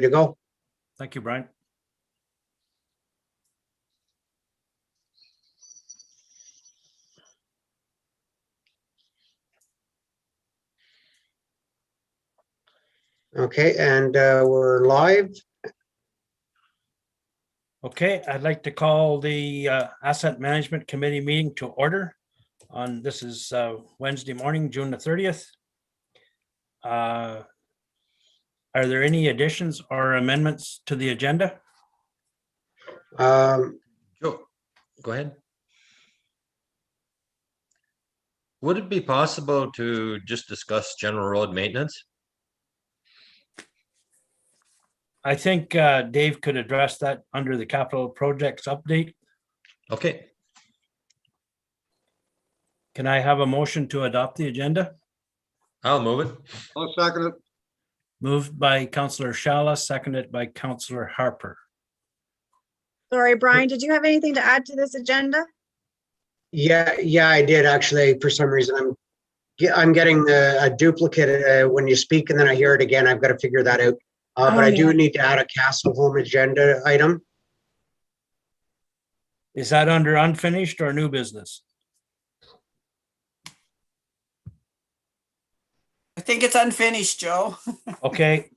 to go. Thank you, Brian. Okay, and we're live. Okay, I'd like to call the Asset Management Committee meeting to order on, this is Wednesday morning, June the 30th. Are there any additions or amendments to the agenda? Um, Joe, go ahead. Would it be possible to just discuss general road maintenance? I think Dave could address that under the capital projects update. Okay, Can I have a motion to adopt the agenda? I'll move it. I'll second it. Moved by Councillor Shala, seconded by Councillor Harper. Sorry, Brian, did you have anything to add to this agenda? yeah, I did actually. For some reason, I'm getting a duplicate when you speak, and then I hear it again. I've got to figure that out. But I do need to add a Castle Home agenda item. Is that under unfinished or new business? I think it's unfinished, Joe. Okay,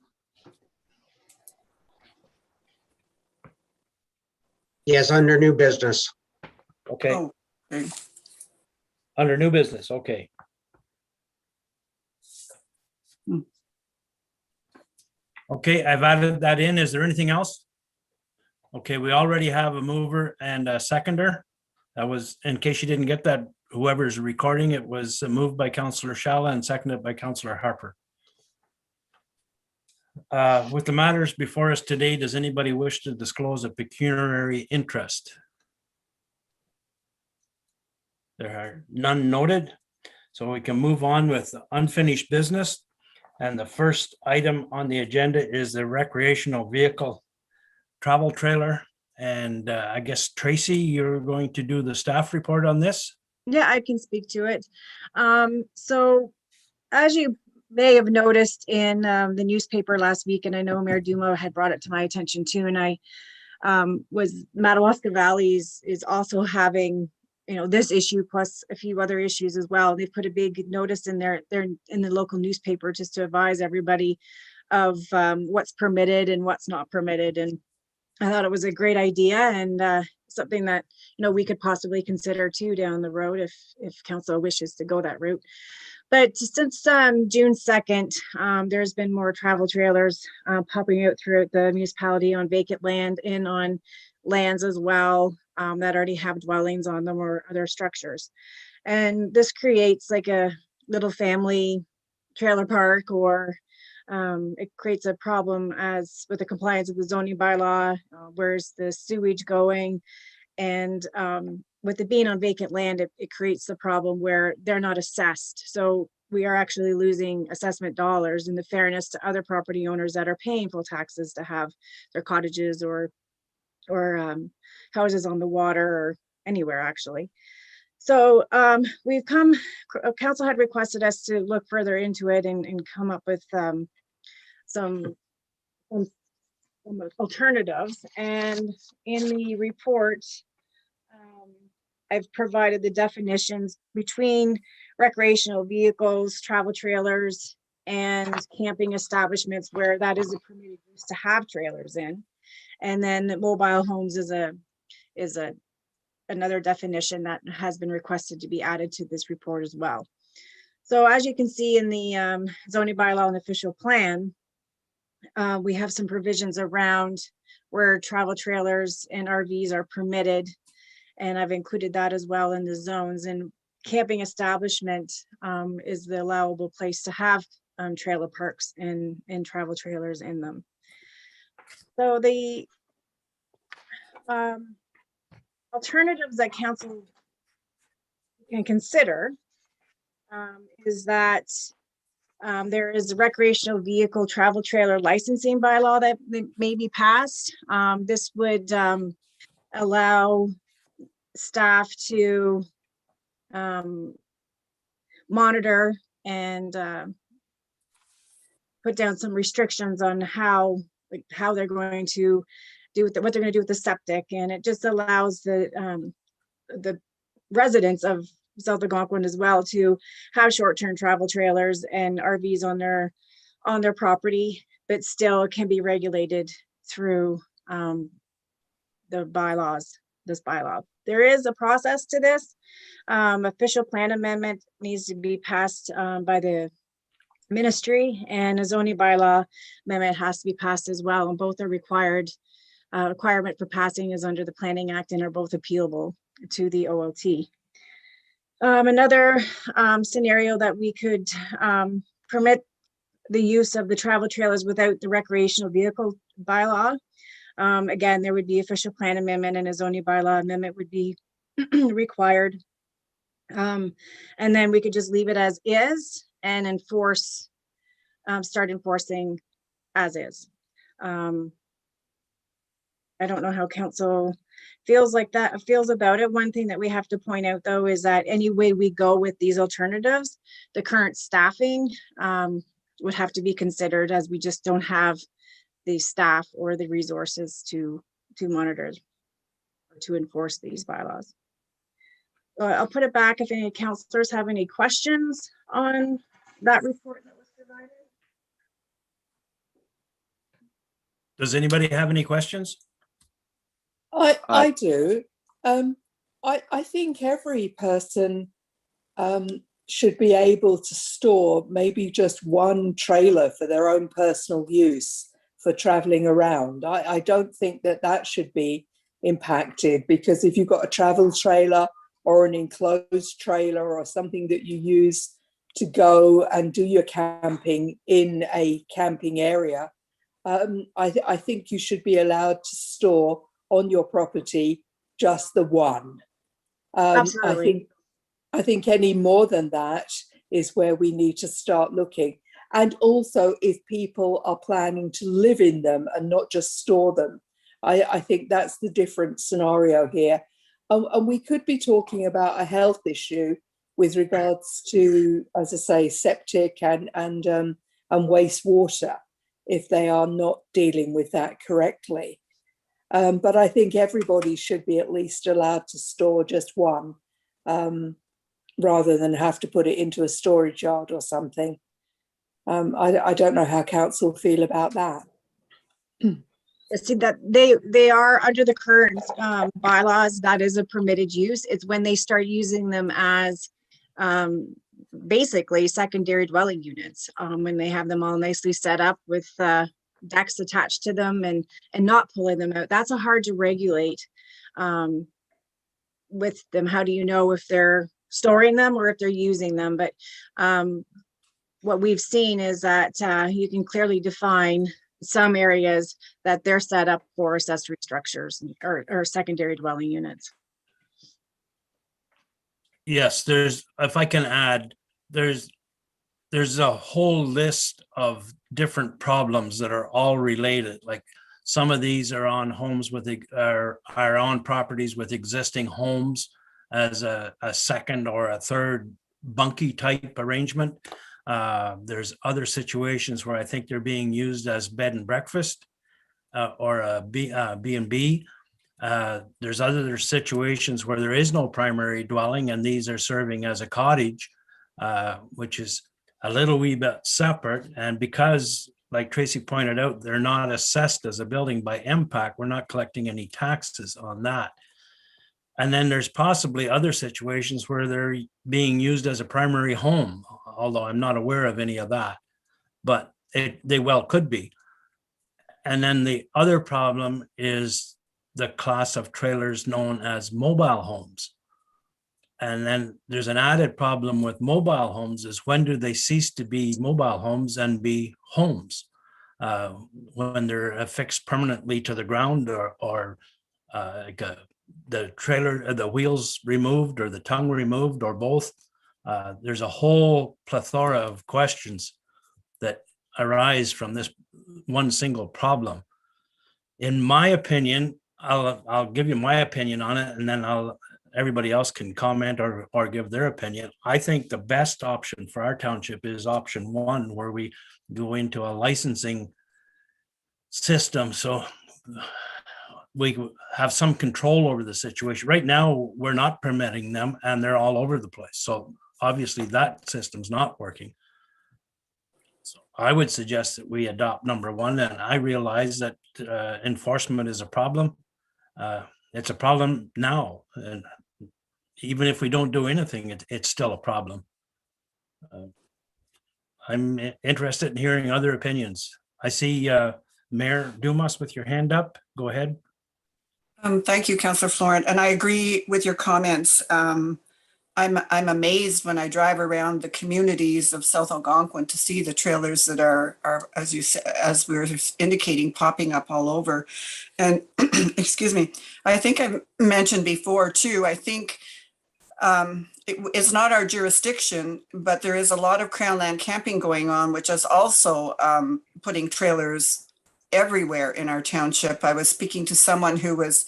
Yes, under new business. okay, Oh, okay. under new business, okay. Hmm. Okay, I've added that in. Is there anything else? Okay, we already have a mover and a seconder. That was, in case you didn't get that, whoever's recording, it was moved by Councillor Shala and seconded by Councillor Harper. With the matters before us today, does anybody wish to disclose a pecuniary interest? There are none noted, so we can move on with unfinished business. And the first item on the agenda is the recreational vehicle travel trailer. And I guess Tracy, you're going to do the staff report on this? Yeah, I can speak to it. So as you may have noticed in the newspaper last week, and I know Mayor Duma had brought it to my attention too, and I was Madawaska Valley is also having, this issue plus a few other issues as well. They've put a big notice in there in the local newspaper just to advise everybody of what's permitted and what's not permitted. And I thought it was a great idea and something that, we could possibly consider too down the road if council wishes to go that route. But since June 2nd, there's been more travel trailers popping out throughout the municipality on vacant land and on lands as well that already have dwellings on them or other structures. And this creates like a little family trailer park, or it creates a problem as with the compliance of the zoning bylaw. Where's the sewage going? And with it being on vacant land, it creates the problem where they're not assessed. So we are actually losing assessment dollars in the fairness to other property owners that are paying full taxes to have their cottages or houses on the water or anywhere actually. So we've council had requested us to look further into it and come up with some alternatives. And in the report, I've provided the definitions between recreational vehicles, travel trailers, and camping establishments where that is a permitted use to have trailers in. And then the mobile homes is another definition that has been requested to be added to this report as well. So as you can see in the zoning bylaw and official plan, we have some provisions around where travel trailers and RVs are permitted. And I've included that as well in the zones. And camping establishment is the allowable place to have trailer parks and travel trailers in them. So the alternatives that council can consider is that there is a recreational vehicle travel trailer licensing bylaw that may be passed. This would allow staff to monitor and put down some restrictions on how like how they're going to do what they're going to do with the septic, and it just allows the residents of South Algonquin as well to have short-term travel trailers and RVs on their property, but still can be regulated through the bylaws, this bylaw. There is a process to this. Official plan amendment needs to be passed by the ministry, and a zoning bylaw amendment has to be passed as well, and both are required. Requirement for passing is under the Planning Act and are both appealable to the OLT. Another scenario that we could permit the use of the travel trailers without the recreational vehicle bylaw. Again, there would be official plan amendment and a zoning bylaw amendment would be required. And then we could just leave it as is and enforce, start enforcing as is. I don't know how council feels about it. One thing that we have to point out though is that any way we go with these alternatives, the current staffing would have to be considered, as we just don't have the staff or the resources to monitor or to enforce these bylaws. I'll put it back if any councilors have any questions on that report that was provided. Does anybody have any questions? I do. I think every person should be able to store maybe just one trailer for their own personal use for traveling around. I don't think that should be impacted, because if you've got a travel trailer or an enclosed trailer or something that you use to go and do your camping in a camping area, I think you should be allowed to store on your property just the one. Absolutely. I think any more than that is where we need to start looking. And also if people are planning to live in them and not just store them, I think that's the different scenario here. And we could be talking about a health issue with regards to, as I say, septic and wastewater, if they are not dealing with that correctly. But I think everybody should be at least allowed to store just one, rather than have to put it into a storage yard or something. I don't know how council feel about that. See that they are under the current bylaws, that is a permitted use. It's when they start using them as basically secondary dwelling units, when they have them all nicely set up with decks attached to them and not pulling them out. That's a hard to regulate with them. How do you know if they're storing them or if they're using them? But what we've seen is that you can clearly define some areas that they're set up for accessory structures or secondary dwelling units. Yes, if I can add, there's a whole list of different problems that are all related. Like some of these are on homes are on properties with existing homes as a second or a third bunkie type arrangement. There's other situations where I think they're being used as bed and breakfast or a B&B. There's other situations where there is no primary dwelling and these are serving as a cottage, which is a little wee bit separate. And because, like Tracy pointed out, they're not assessed as a building by impact, we're not collecting any taxes on that. And then there's possibly other situations where they're being used as a primary home, although I'm not aware of any of that, but they well could be. And then the other problem is the class of trailers known as mobile homes. And then there's an added problem with mobile homes is when do they cease to be mobile homes and be homes? When they're affixed permanently to the ground or the trailer, the wheels removed or the tongue removed or both. There's a whole plethora of questions that arise from this one single problem. In my opinion, I'll give you my opinion on it, and then everybody else can comment or give their opinion. I think the best option for our township is option one, where we go into a licensing system, so we have some control over the situation. Right now, we're not permitting them and they're all over the place. So obviously that system's not working. So I would suggest that we adopt number one, and I realize that enforcement is a problem. It's a problem now, and even if we don't do anything, it's still a problem. I'm interested in hearing other opinions. I see Mayor Dumas with your hand up. Go ahead. Thank you, Councillor Florent, and I agree with your comments. I'm amazed when I drive around the communities of South Algonquin to see the trailers that are as you said, as we were indicating, popping up all over. And excuse me, I think I've mentioned before too. I think it's not our jurisdiction, but there is a lot of Crown land camping going on, which is also putting trailers everywhere in our township. I was speaking to someone who was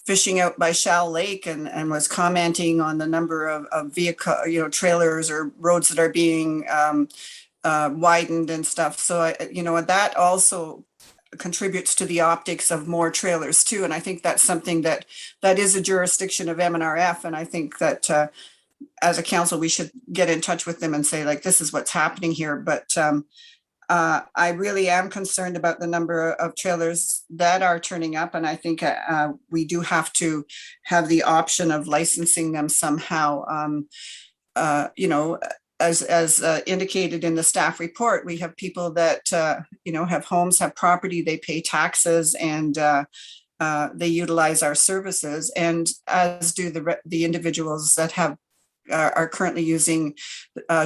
fishing out by Shell Lake and was commenting on the number of vehicle, trailers or roads that are being widened and stuff. So that also contributes to the optics of more trailers too. And I think that's something that is a jurisdiction of MNRF. And I think that as a council, we should get in touch with them and say, like, this is what's happening here. But I really am concerned about the number of trailers that are turning up. And I think we do have to have the option of licensing them somehow. As indicated in the staff report, we have people that, have homes, have property, they pay taxes, and they utilize our services, and as do the individuals that are currently using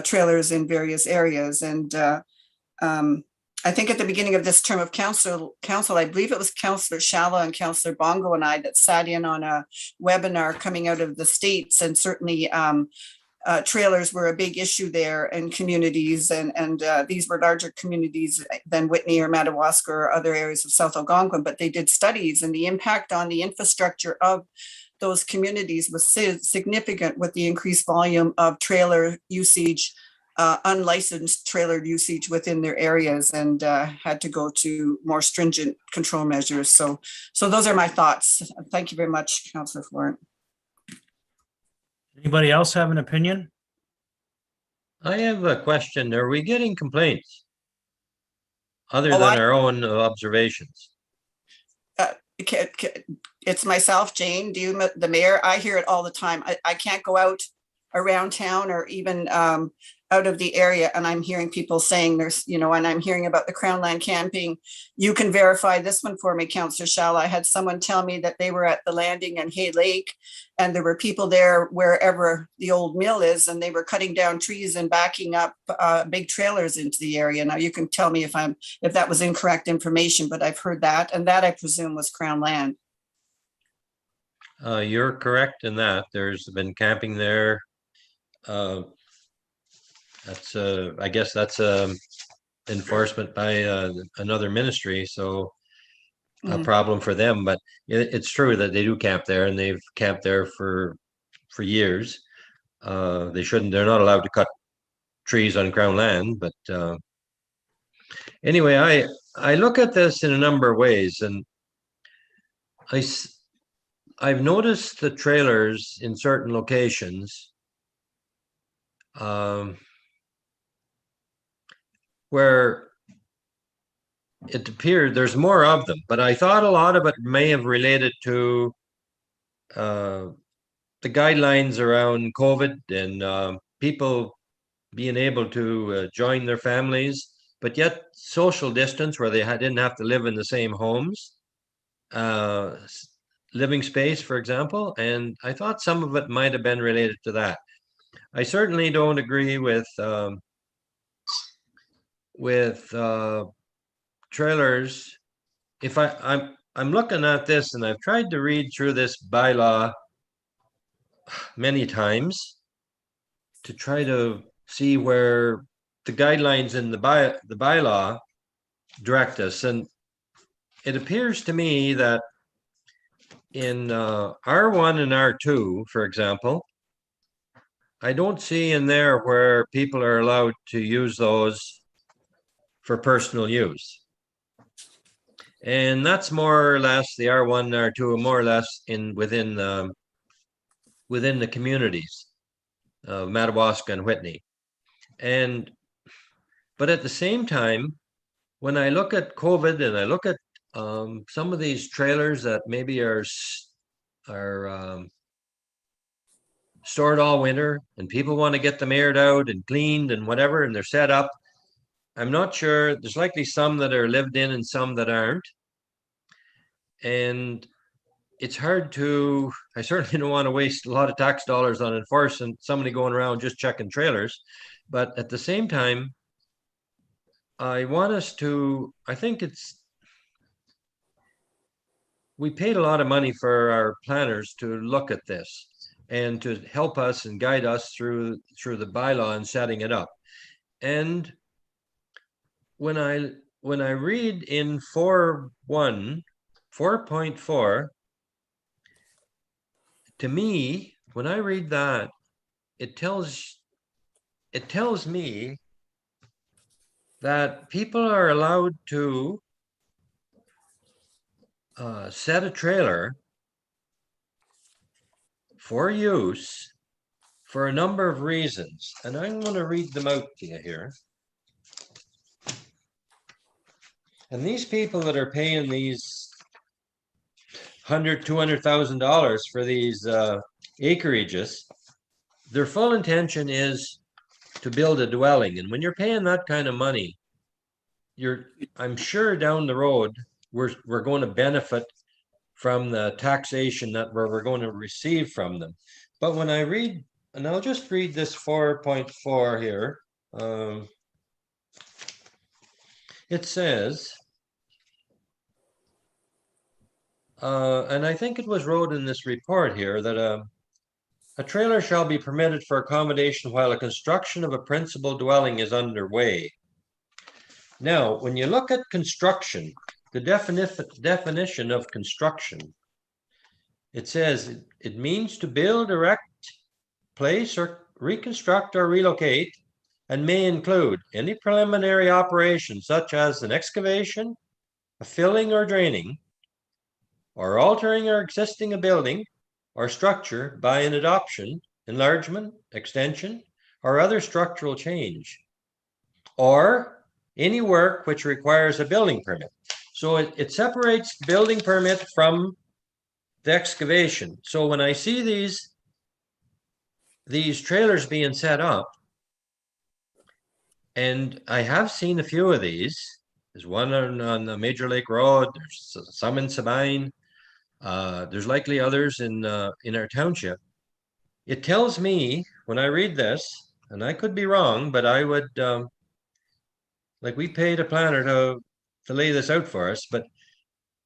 trailers in various areas. And I think at the beginning of this term of council, I believe it was Councillor Shala and Councillor Bongo and I that sat in on a webinar coming out of the States, and certainly trailers were a big issue there in communities, and these were larger communities than Whitney or Madawaska or other areas of South Algonquin, but they did studies, and the impact on the infrastructure of those communities was significant with the increased volume of trailer usage, unlicensed trailer usage within their areas, and had to go to more stringent control measures. So those are my thoughts. Thank you very much, Councillor Florent. Anybody else have an opinion? I have a question. Are we getting complaints other Oh, than our own observations? It's myself, Jane, the mayor. I hear it all the time. I can't go out around town or even out of the area, and I'm hearing people saying there's, and I'm hearing about the Crown land camping. You can verify this one for me, Councillor Shall. I had someone tell me that they were at the landing in Hay Lake, and there were people there wherever the old mill is, and they were cutting down trees and backing up big trailers into the area. Now you can tell me if that was incorrect information, but I've heard that, and that I presume was Crown land. You're correct in that. There's been camping there. I guess that's enforcement by another ministry, so a problem for them. But it's true that they do camp there, and they've camped there for years. They're not allowed to cut trees on Crown land. But anyway, I look at this in a number of ways, and I've noticed the trailers in certain locations where it appeared there's more of them, but I thought a lot of it may have related to the guidelines around COVID and people being able to join their families, but yet social distance where they didn't have to live in the same homes, living space, for example. And I thought some of it might have been related to that. I certainly don't agree with trailers. If I'm looking at this, and I've tried to read through this bylaw many times to try to see where the guidelines in the bylaw direct us, and it appears to me that in R1 and R2, for example, I don't see in there where people are allowed to use those for personal use. And that's more or less the R1, R2, more or less within the communities of Madawaska and Whitney. But at the same time, when I look at COVID and I look at some of these trailers that maybe are stored all winter and people want to get them aired out and cleaned and whatever, and they're set up, I'm not sure. There's likely some that are lived in and some that aren't. And it's hard to, I certainly don't want to waste a lot of tax dollars on enforcing somebody going around just checking trailers. But at the same time, I want us to, I think we paid a lot of money for our planners to look at this and to help us and guide us through the bylaw and setting it up. And when I read in 4.4, to me, when I read that, it tells me that people are allowed to set a trailer for use for a number of reasons. And I'm going to read them out to you here. And these people that are paying these $200,000 for these acreages, their full intention is to build a dwelling. And when you're paying that kind of money, I'm sure down the road, we're going to benefit from the taxation that we're going to receive from them. But when I read, and I'll just read this 4.4 here, it says, and I think it was wrote in this report here that a trailer shall be permitted for accommodation while the construction of a principal dwelling is underway. Now, when you look at construction, the definition of construction, it says it means to build, erect, place, or reconstruct or relocate, and may include any preliminary operation such as an excavation, a filling or draining, or altering or existing a building or structure by an adoption, enlargement, extension, or other structural change, or any work which requires a building permit. So it separates building permit from the excavation. So when I see these trailers being set up, and I have seen a few of these, there's one on the Major Lake Road, there's some in Sabine, there's likely others in our township. It tells me when I read this, and I could be wrong, but I would, like we paid a planner to lay this out for us, but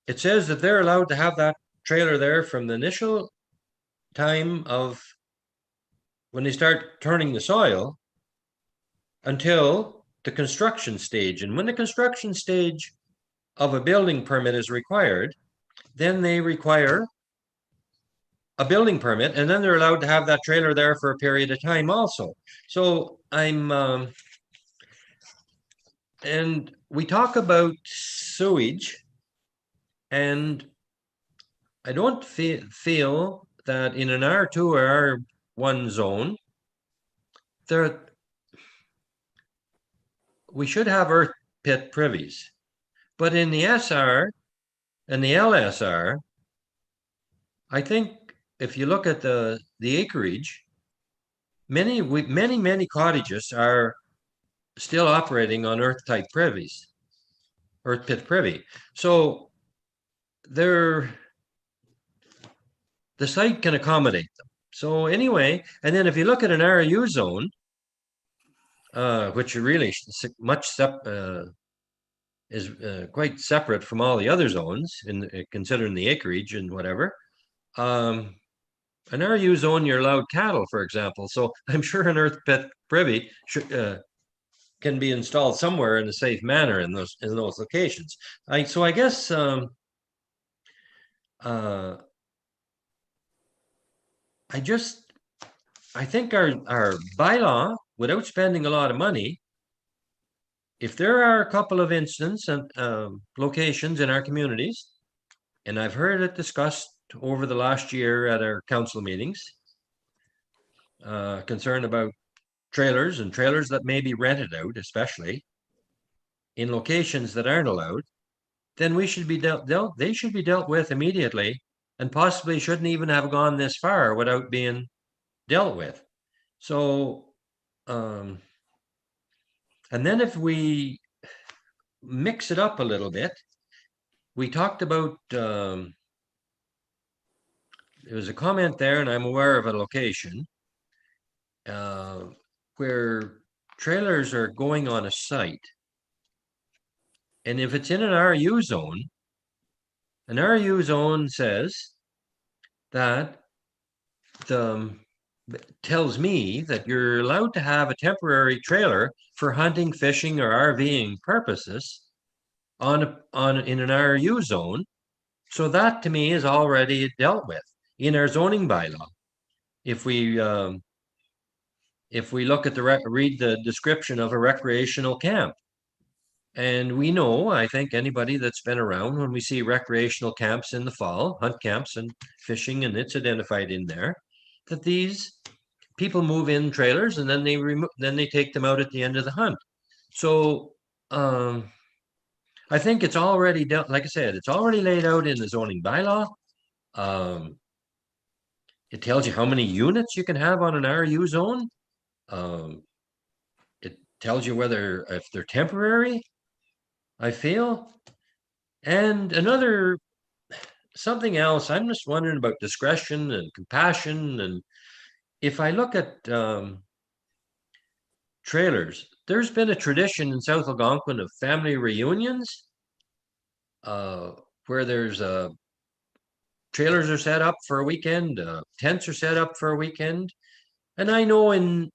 it says that they're allowed to have that trailer there from the initial time of when they start turning the soil until the construction stage. And when the construction stage of a building permit is required, then they require a building permit, and then they're allowed to have that trailer there for a period of time also. So and we talk about sewage, and I don't feel that in an R2 or R1 zone, we should have earth pit privies. But in the SR and the LSR, I think if you look at the acreage, many cottages are still operating on earth type privies, earth pit privy. So the site can accommodate them. So anyway, and then if you look at an RU zone, which really is quite separate from all the other zones in considering the acreage and whatever. An RU zone, you're allowed cattle, for example. So I'm sure an earth pit privy can be installed somewhere in a safe manner in those locations. So I guess I think our bylaw, without spending a lot of money, if there are a couple of instances and locations in our communities, and I've heard it discussed over the last year at our council meetings, concern about trailers and trailers that may be rented out, especially in locations that aren't allowed, then we should be they should be dealt with immediately, and possibly shouldn't even have gone this far without being dealt with. So, and then if we mix it up a little bit, we talked about, there was a comment there, and I'm aware of a location where trailers are going on a site. And if it's in an RU zone, an RU zone says that tells me that you're allowed to have a temporary trailer for hunting, fishing, or RVing purposes in an RU zone. So that to me is already dealt with in our zoning bylaw. If we look at read the description of a recreational camp, and we know, I think anybody that's been around, when we see recreational camps in the fall, hunt camps and fishing, and it's identified in there, that these people move in trailers and then they take them out at the end of the hunt. So I think it's already dealt, like I said, it's already laid out in the zoning bylaw. It tells you how many units you can have on an RU zone. It tells you if they're temporary, I feel. And something else, I'm just wondering about discretion and compassion. And if I look at trailers, there's been a tradition in South Algonquin of family reunions where there's trailers are set up for a weekend, tents are set up for a weekend. And I know in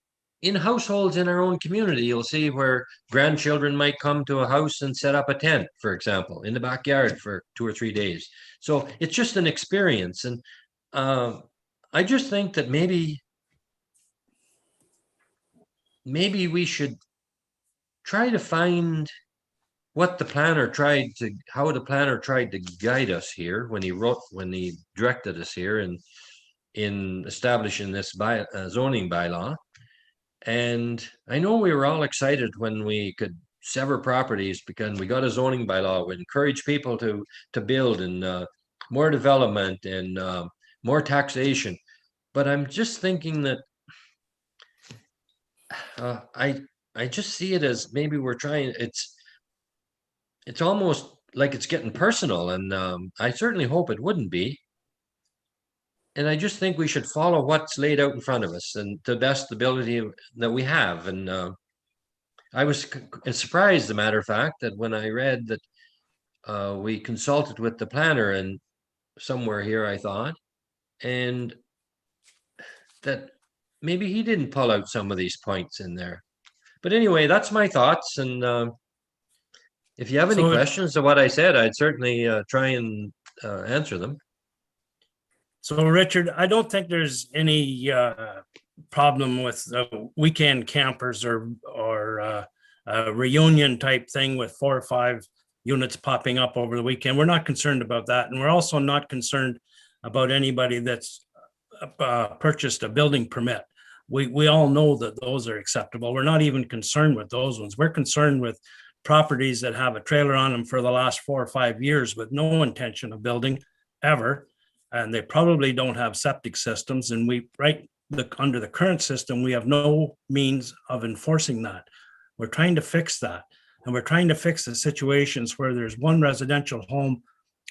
households in our own community, you'll see where grandchildren might come to a house and set up a tent, for example, in the backyard for 2 or 3 days. So it's just an experience. And I just think that maybe we should try to find how the planner tried to guide us here when he directed us here in establishing this zoning bylaw. And I know we were all excited when we could sever properties because we got a zoning bylaw. We encourage people to build, and more development and more taxation. But I'm just thinking that I just see it as maybe we're trying. It's almost like it's getting personal, and I certainly hope it wouldn't be. And I just think we should follow what's laid out in front of us and to the best ability that we have. And I was surprised, as a matter of fact, that when I read that we consulted with the planner and somewhere here, I thought, and that maybe he didn't pull out some of these points in there. But anyway, that's my thoughts. And if you have any questions to what I said, I'd certainly try and answer them. So, Richard, I don't think there's any problem with weekend campers or a reunion type thing with 4 or 5 units popping up over the weekend. We're not concerned about that. And we're also not concerned about anybody that's purchased a building permit. We all know that those are acceptable. We're not even concerned with those ones. We're concerned with properties that have a trailer on them for the last 4 or 5 years with no intention of building ever. And they probably don't have septic systems. And under the current system, we have no means of enforcing that. We're trying to fix that. And we're trying to fix the situations where there's one residential home,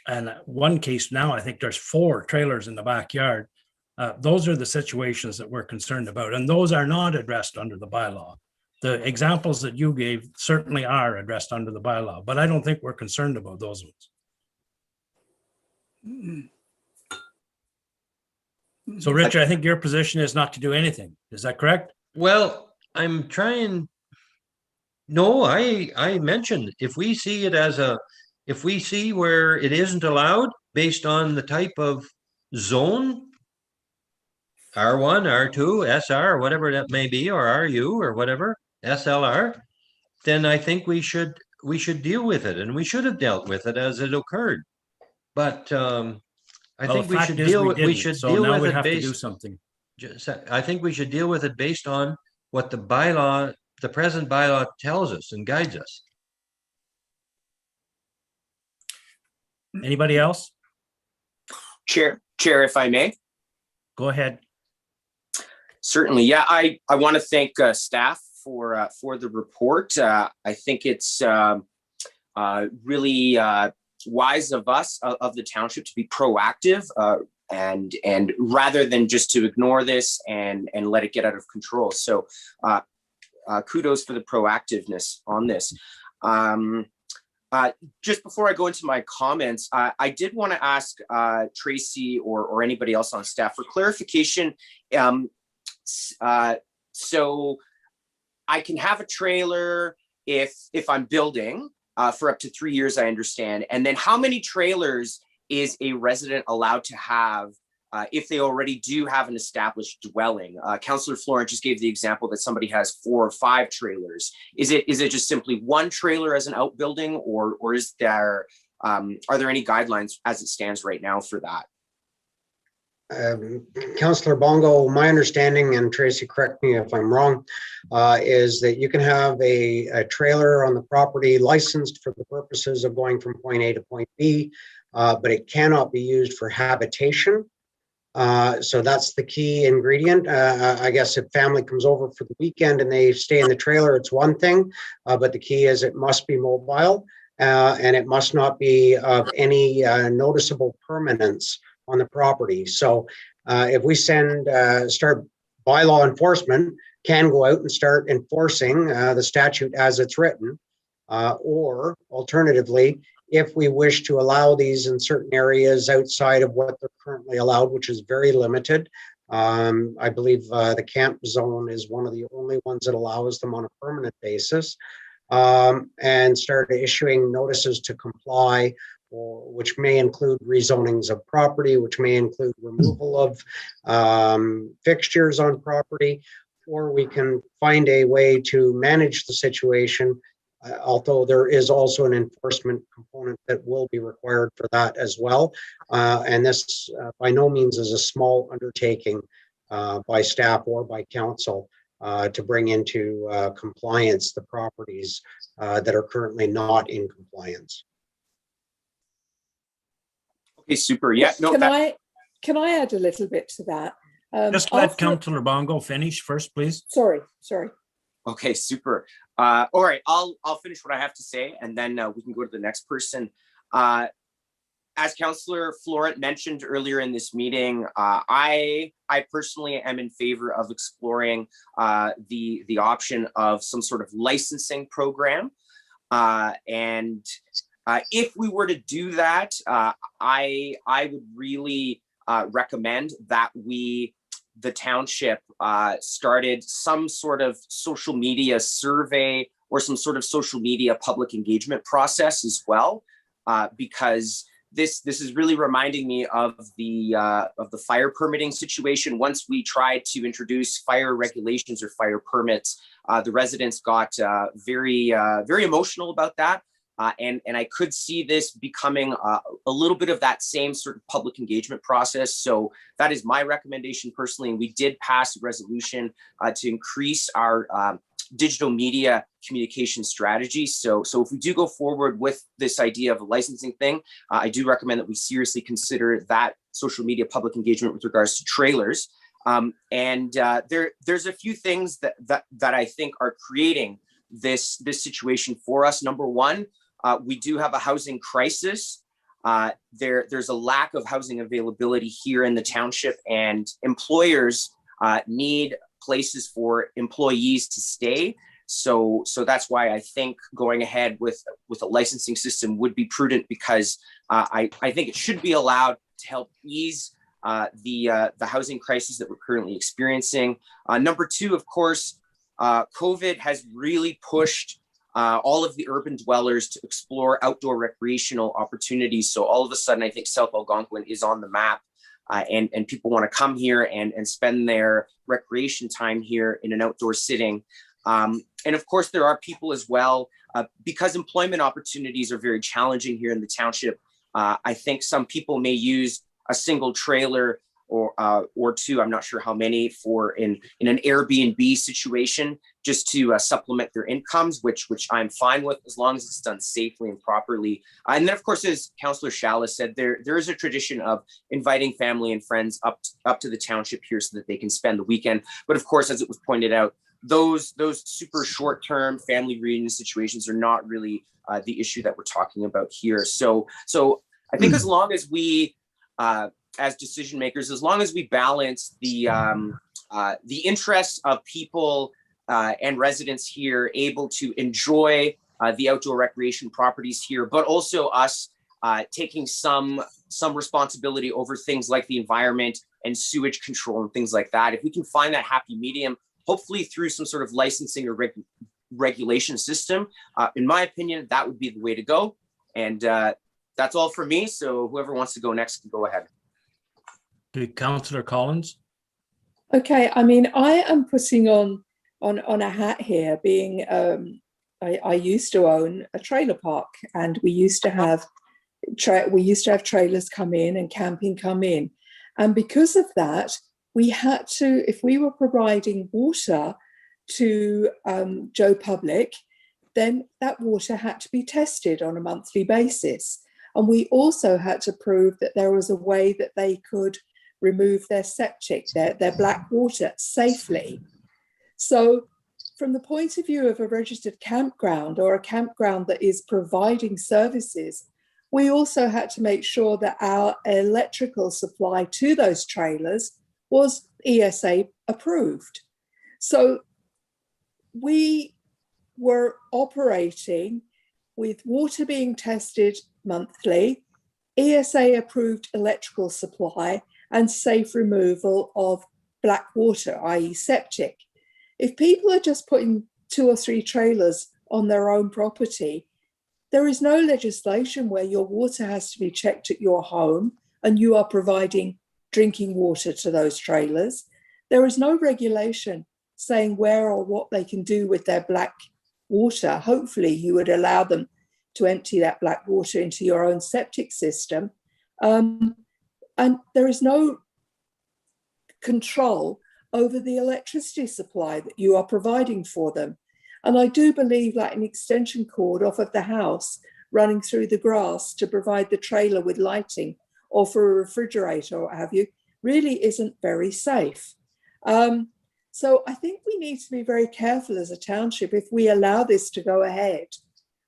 and one case now, I think there's 4 trailers in the backyard. Those are the situations that we're concerned about. And those are not addressed under the bylaw. The examples that you gave certainly are addressed under the bylaw, but I don't think we're concerned about those ones. Mm-hmm. So, Richard, I think your position is not to do anything. Is that correct? Well, I'm trying. No, I mentioned if we see it if we see where it isn't allowed based on the type of zone, R1, R2, SR, whatever that may be, or RU or whatever, SLR, then I think we should deal with it, and we should have dealt with it as it occurred. But I think we should deal with it based. Something. I think we should deal with it based on what the bylaw, the present bylaw, tells us and guides us. Anybody else? Chair, if I may. Go ahead. Certainly, yeah. I want to thank staff for the report. I think it's really wise of us of the township to be proactive and rather than just to ignore this and let it get out of control. So kudos for the proactiveness on this. Just before I go into my comments, I did want to ask Tracy or anybody else on staff for clarification. So I can have a trailer if I'm building for up to 3 years, I understand. And then how many trailers is a resident allowed to have if they already do have an established dwelling? Councillor Florent just gave the example that somebody has 4 or 5 trailers. Is it just simply 1 trailer as an outbuilding, or is there are there any guidelines as it stands right now for that? Councillor Bongo, my understanding, and Tracy, correct me if I'm wrong, is that you can have a trailer on the property licensed for the purposes of going from point A to point B, but it cannot be used for habitation. So that's the key ingredient. I guess if family comes over for the weekend and they stay in the trailer, it's one thing, but the key is it must be mobile and it must not be of any noticeable permanence on the property. So if we start bylaw enforcement, can go out and start enforcing the statute as it's written, or alternatively, if we wish to allow these in certain areas outside of what they're currently allowed, which is very limited. I believe the camp zone is one of the only ones that allows them on a permanent basis, and start issuing notices to comply, which may include rezonings of property, which may include removal of fixtures on property, or we can find a way to manage the situation, although there is also an enforcement component that will be required for that as well. And this by no means is a small undertaking by staff or by council to bring into compliance the properties that are currently not in compliance. Okay, super. Yeah. No. Can I add a little bit to that? Just let Councillor Bongo finish first, please. Sorry. Okay, super. All right, I'll finish what I have to say, and then we can go to the next person. As Councillor Florent mentioned earlier in this meeting, I personally am in favor of exploring the option of some sort of licensing program, and if we were to do that, I would really recommend that the township started some sort of social media survey or some sort of social media public engagement process as well, because this is really reminding me of the fire permitting situation. Once we tried to introduce fire regulations or fire permits, the residents got very emotional about that. And I could see this becoming a little bit of that same sort of public engagement process. So that is my recommendation personally. And we did pass a resolution to increase our digital media communication strategy. So if we do go forward with this idea of a licensing thing, I do recommend that we seriously consider that social media public engagement with regards to trailers. There's a few things that I think are creating this situation for us. Number one, we do have a housing crisis. There's a lack of housing availability here in the township, and employers need places for employees to stay. So that's why I think going ahead with a licensing system would be prudent, because I think it should be allowed to help ease the housing crisis that we're currently experiencing. Number two, of course, COVID has really pushed all of the urban dwellers to explore outdoor recreational opportunities. So all of a sudden, I think South Algonquin is on the map, and people want to come here and spend their recreation time here in an outdoor setting. And of course, there are people as well, because employment opportunities are very challenging here in the township. I think some people may use a single trailer or two, I'm not sure how many, for in an Airbnb situation, just to supplement their incomes, which I'm fine with, as long as it's done safely and properly. And then, of course, as Councillor Shala said, there is a tradition of inviting family and friends up to the township here so that they can spend the weekend. But of course, as it was pointed out, those super short-term family reunion situations are not really the issue that we're talking about here. So I think as long as we, as decision makers, as long as we balance the interests of people and residents here able to enjoy the outdoor recreation properties here, but also us taking some responsibility over things like the environment and sewage control and things like that. If we can find that happy medium, hopefully through some sort of licensing or regulation system, in my opinion, that would be the way to go. And that's all for me. So whoever wants to go next can go ahead. Okay, Councillor Collins. Okay, I mean, I am putting on a hat here, being I used to own a trailer park, and we used to have trailers come in and camping come in, and because of that, we had to, if we were providing water to Joe Public, then that water had to be tested on a monthly basis, and we also had to prove that there was a way that they could remove their septic, their black water safely. So from the point of view of a registered campground or a campground that is providing services, we also had to make sure that our electrical supply to those trailers was ESA approved. So we were operating with water being tested monthly, ESA approved electrical supply, and safe removal of black water, i.e. septic. If people are just putting 2 or 3 trailers on their own property, there is no legislation where your water has to be checked at your home and you are providing drinking water to those trailers. There is no regulation saying where or what they can do with their black water. Hopefully you would allow them to empty that black water into your own septic system. And there is no control over the electricity supply that you are providing for them. And I do believe that an extension cord off of the house running through the grass to provide the trailer with lighting or for a refrigerator or what have you really isn't very safe. So I think we need to be very careful as a township. If we allow this to go ahead,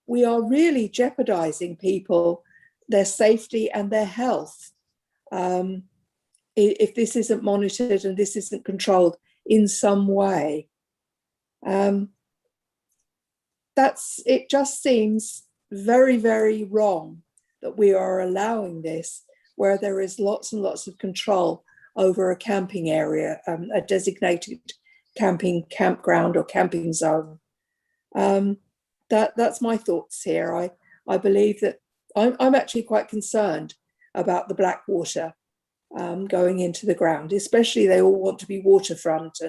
we are really jeopardizing people, their safety and their health. If this isn't monitored and this isn't controlled in some way, it just seems very, very wrong that we are allowing this where there is lots and lots of control over a camping area, a designated campground or camping zone. That's my thoughts here. I believe that I'm actually quite concerned about the black water going into the ground, especially they all want to be waterfront,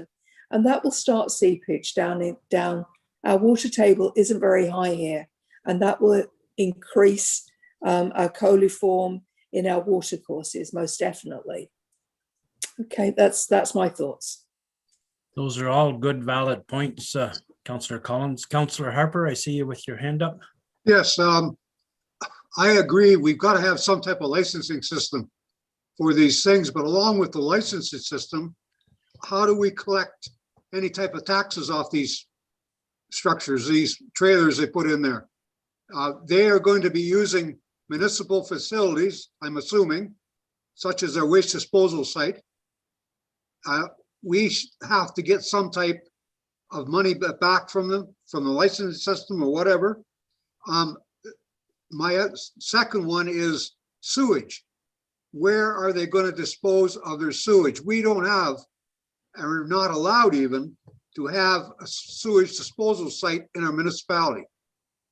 and that will start seepage down. Our water table isn't very high here, and that will increase our coliform in our water courses, most definitely. Okay, that's my thoughts. Those are all good, valid points, Councillor Collins. Councillor Harper, I see you with your hand up. Yes, I agree. We've got to have some type of licensing system for these things, but along with the licensing system, how do we collect any type of taxes off these structures, these trailers they put in there? They are going to be using municipal facilities, I'm assuming, such as their waste disposal site. We have to get some type of money back from them, from the licensing system or whatever. My second one is sewage. Where are they going to dispose of their sewage? We don't have, and we're not allowed even, to have a sewage disposal site in our municipality.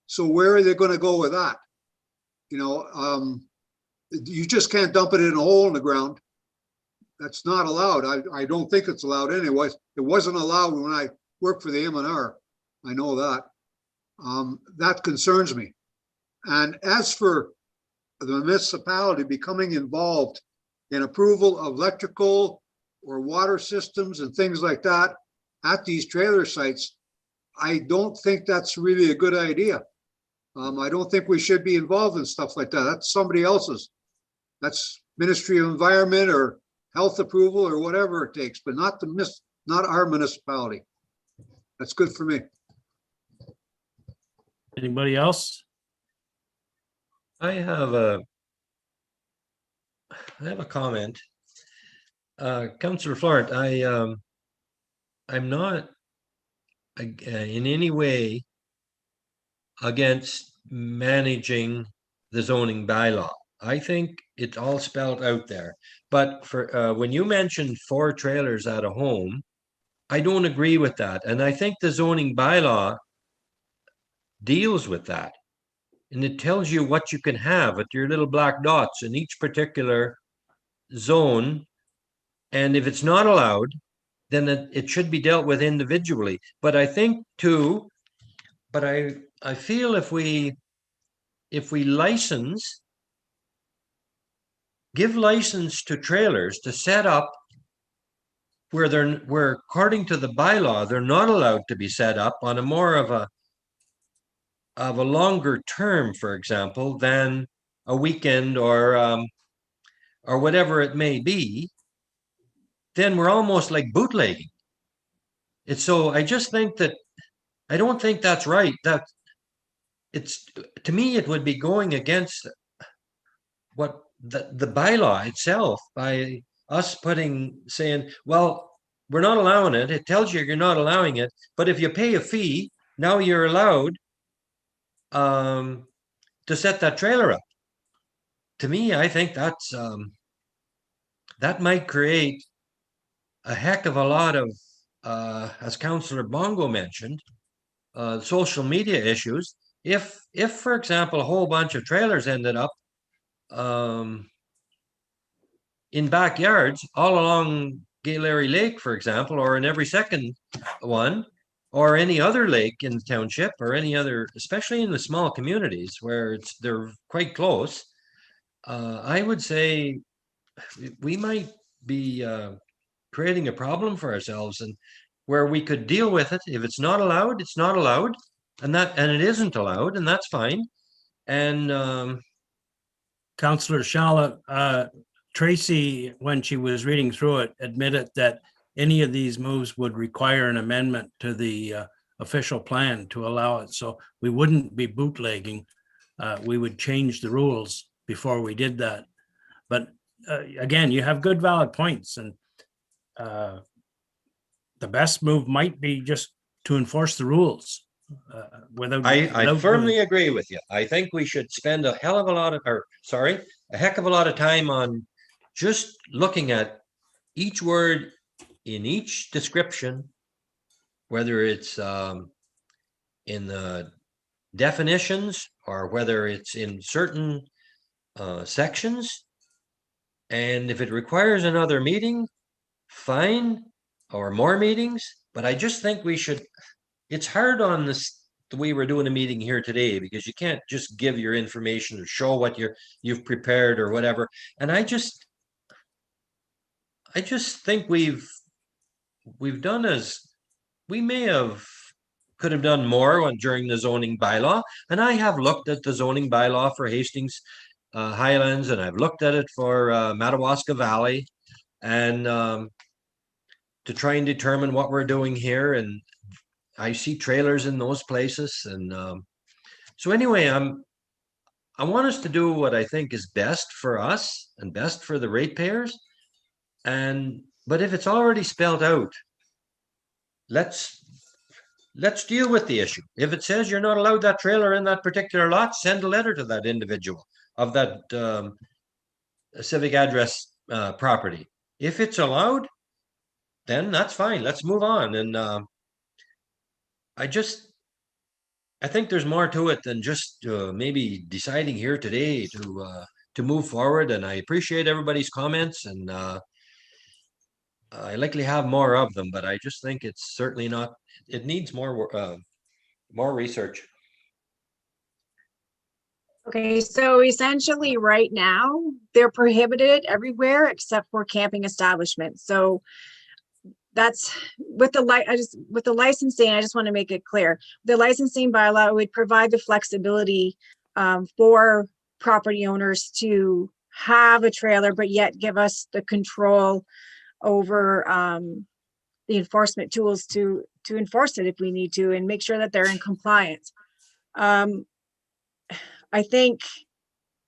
So where are they going to go with that? You know, you just can't dump it in a hole in the ground. That's not allowed. I don't think it's allowed anyways. It wasn't allowed when I worked for the M&R. I know that. That concerns me. And as for the municipality becoming involved in approval of electrical or water systems and things like that at these trailer sites, I don't think that's really a good idea. I don't think we should be involved in stuff like that. That's somebody else's. That's Ministry of Environment or health approval or whatever it takes, but not our municipality. That's good for me. Anybody else? I have a comment. Councillor Florent, I'm not in any way against managing the zoning bylaw. I think it's all spelled out there. But for when you mentioned 4 trailers at a home, I don't agree with that. And I think the zoning bylaw deals with that. And it tells you what you can have with your little black dots in each particular zone. And if it's not allowed, then it should be dealt with individually. But I think too, but I feel if we license, give license to trailers to set up where according to the bylaw, they're not allowed to be set up on a more of a longer term, for example, than a weekend or whatever it may be, then we're almost like bootlegging. It's so I just think that I don't think that's right. That it's to me it would be going against what the bylaw itself by us saying, well, we're not allowing it. It tells you you're not allowing it, but if you pay a fee, now you're allowed to set that trailer up. To me, I think that's that might create a heck of a lot of, as Councillor Bongo mentioned, social media issues. If, for example, a whole bunch of trailers ended up in backyards all along Gay Larry Lake, for example, or in every second one, or any other lake in the township, or any other, especially in the small communities where they're quite close, I would say we might be creating a problem for ourselves, and where we could deal with it. If it's not allowed, it's not allowed, and it isn't allowed, and that's fine. And Councillor Shala, Tracy, when she was reading through it, admitted that any of these moves would require an amendment to the official plan to allow it. So we wouldn't be bootlegging. We would change the rules before we did that. But again, you have good valid points, and the best move might be just to enforce the rules. I firmly agree with you. I think we should spend a heck of a lot of time on just looking at each word in each description, whether it's in the definitions or whether it's in certain sections. And if it requires another meeting, fine, or more meetings. But I just think we should, it's hard on this, the way we're doing a meeting here today, because you can't just give your information or show what you've prepared or whatever. And I just think we've done as we could have done more during the zoning bylaw. And I have looked at the zoning bylaw for Hastings Highlands, and I've looked at it for Madawaska Valley, and to try and determine what we're doing here. And I see trailers in those places. And so anyway, I want us to do what I think is best for us and best for the ratepayers. But if it's already spelled out, let's deal with the issue. If it says you're not allowed that trailer in that particular lot, send a letter to that individual of that civic address property. If it's allowed, then that's fine. Let's move on. And I think there's more to it than just maybe deciding here today to move forward. And I appreciate everybody's comments, and I likely have more of them, but I just think it's certainly not, it needs more more research. Okay, so essentially right now, they're prohibited everywhere except for camping establishments. So that's with the with the licensing, I just want to make it clear. The licensing bylaw would provide the flexibility for property owners to have a trailer, but yet give us the control over the enforcement tools to enforce it if we need to, and make sure that they're in compliance. I think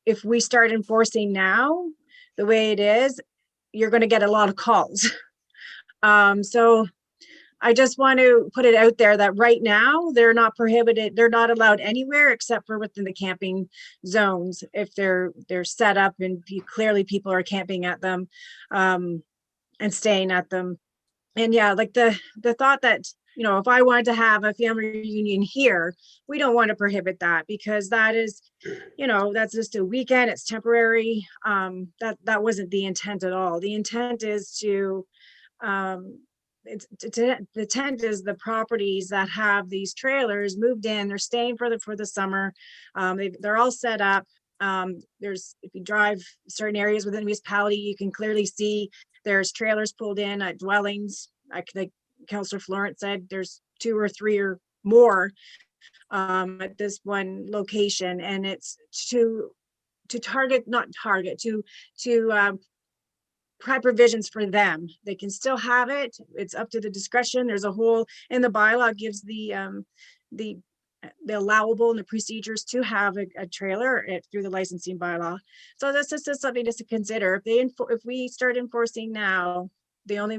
if we start enforcing now the way it is, you're going to get a lot of calls. So I just want to put it out there that right now they're not prohibited. They're not allowed anywhere except for within the camping zones. If they're set up and clearly people are camping at them and staying at them. And yeah, like the thought that, you know, if I wanted to have a family reunion here, we don't want to prohibit that, because that is, you know, that's just a weekend, it's temporary. That wasn't the intent at all. The intent is to, the intent is the properties that have these trailers moved in, they're staying for the summer. They're all set up. There's, if you drive certain areas within the municipality, you can clearly see there's trailers pulled in at dwellings. Like Councillor Florent said, there's 2 or 3 or more at this one location, and it's to target, not target, to provide provisions for them. They can still have it. It's up to the discretion. There's a whole in the bylaw gives the allowable and the procedures to have a trailer through the licensing bylaw. So that's just something just to consider. If we start enforcing now, the only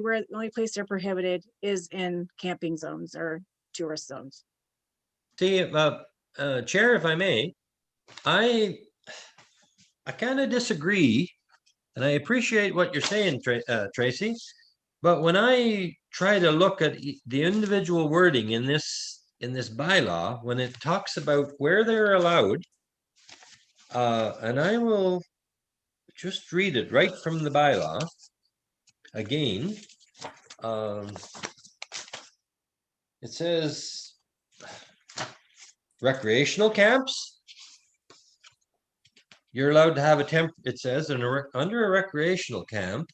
place they're prohibited is in camping zones or tourist zones. See, Chair, if I may, I kind of disagree, and I appreciate what you're saying, Tracy. But when I try to look at the individual wording in this bylaw, when it talks about where they're allowed, and I will just read it right from the bylaw again. It says recreational camps. You're allowed to have it says under a recreational camp,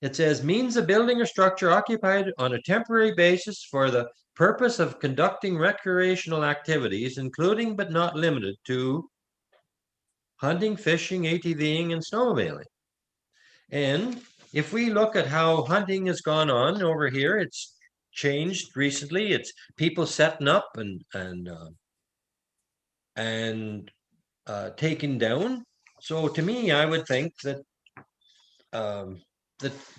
it says means a building or structure occupied on a temporary basis for the purpose of conducting recreational activities, including but not limited to hunting, fishing, ATVing, and snowmobiling. And if we look at how hunting has gone on over here, it's changed recently. It's people setting up and taken down. So to me, I would think that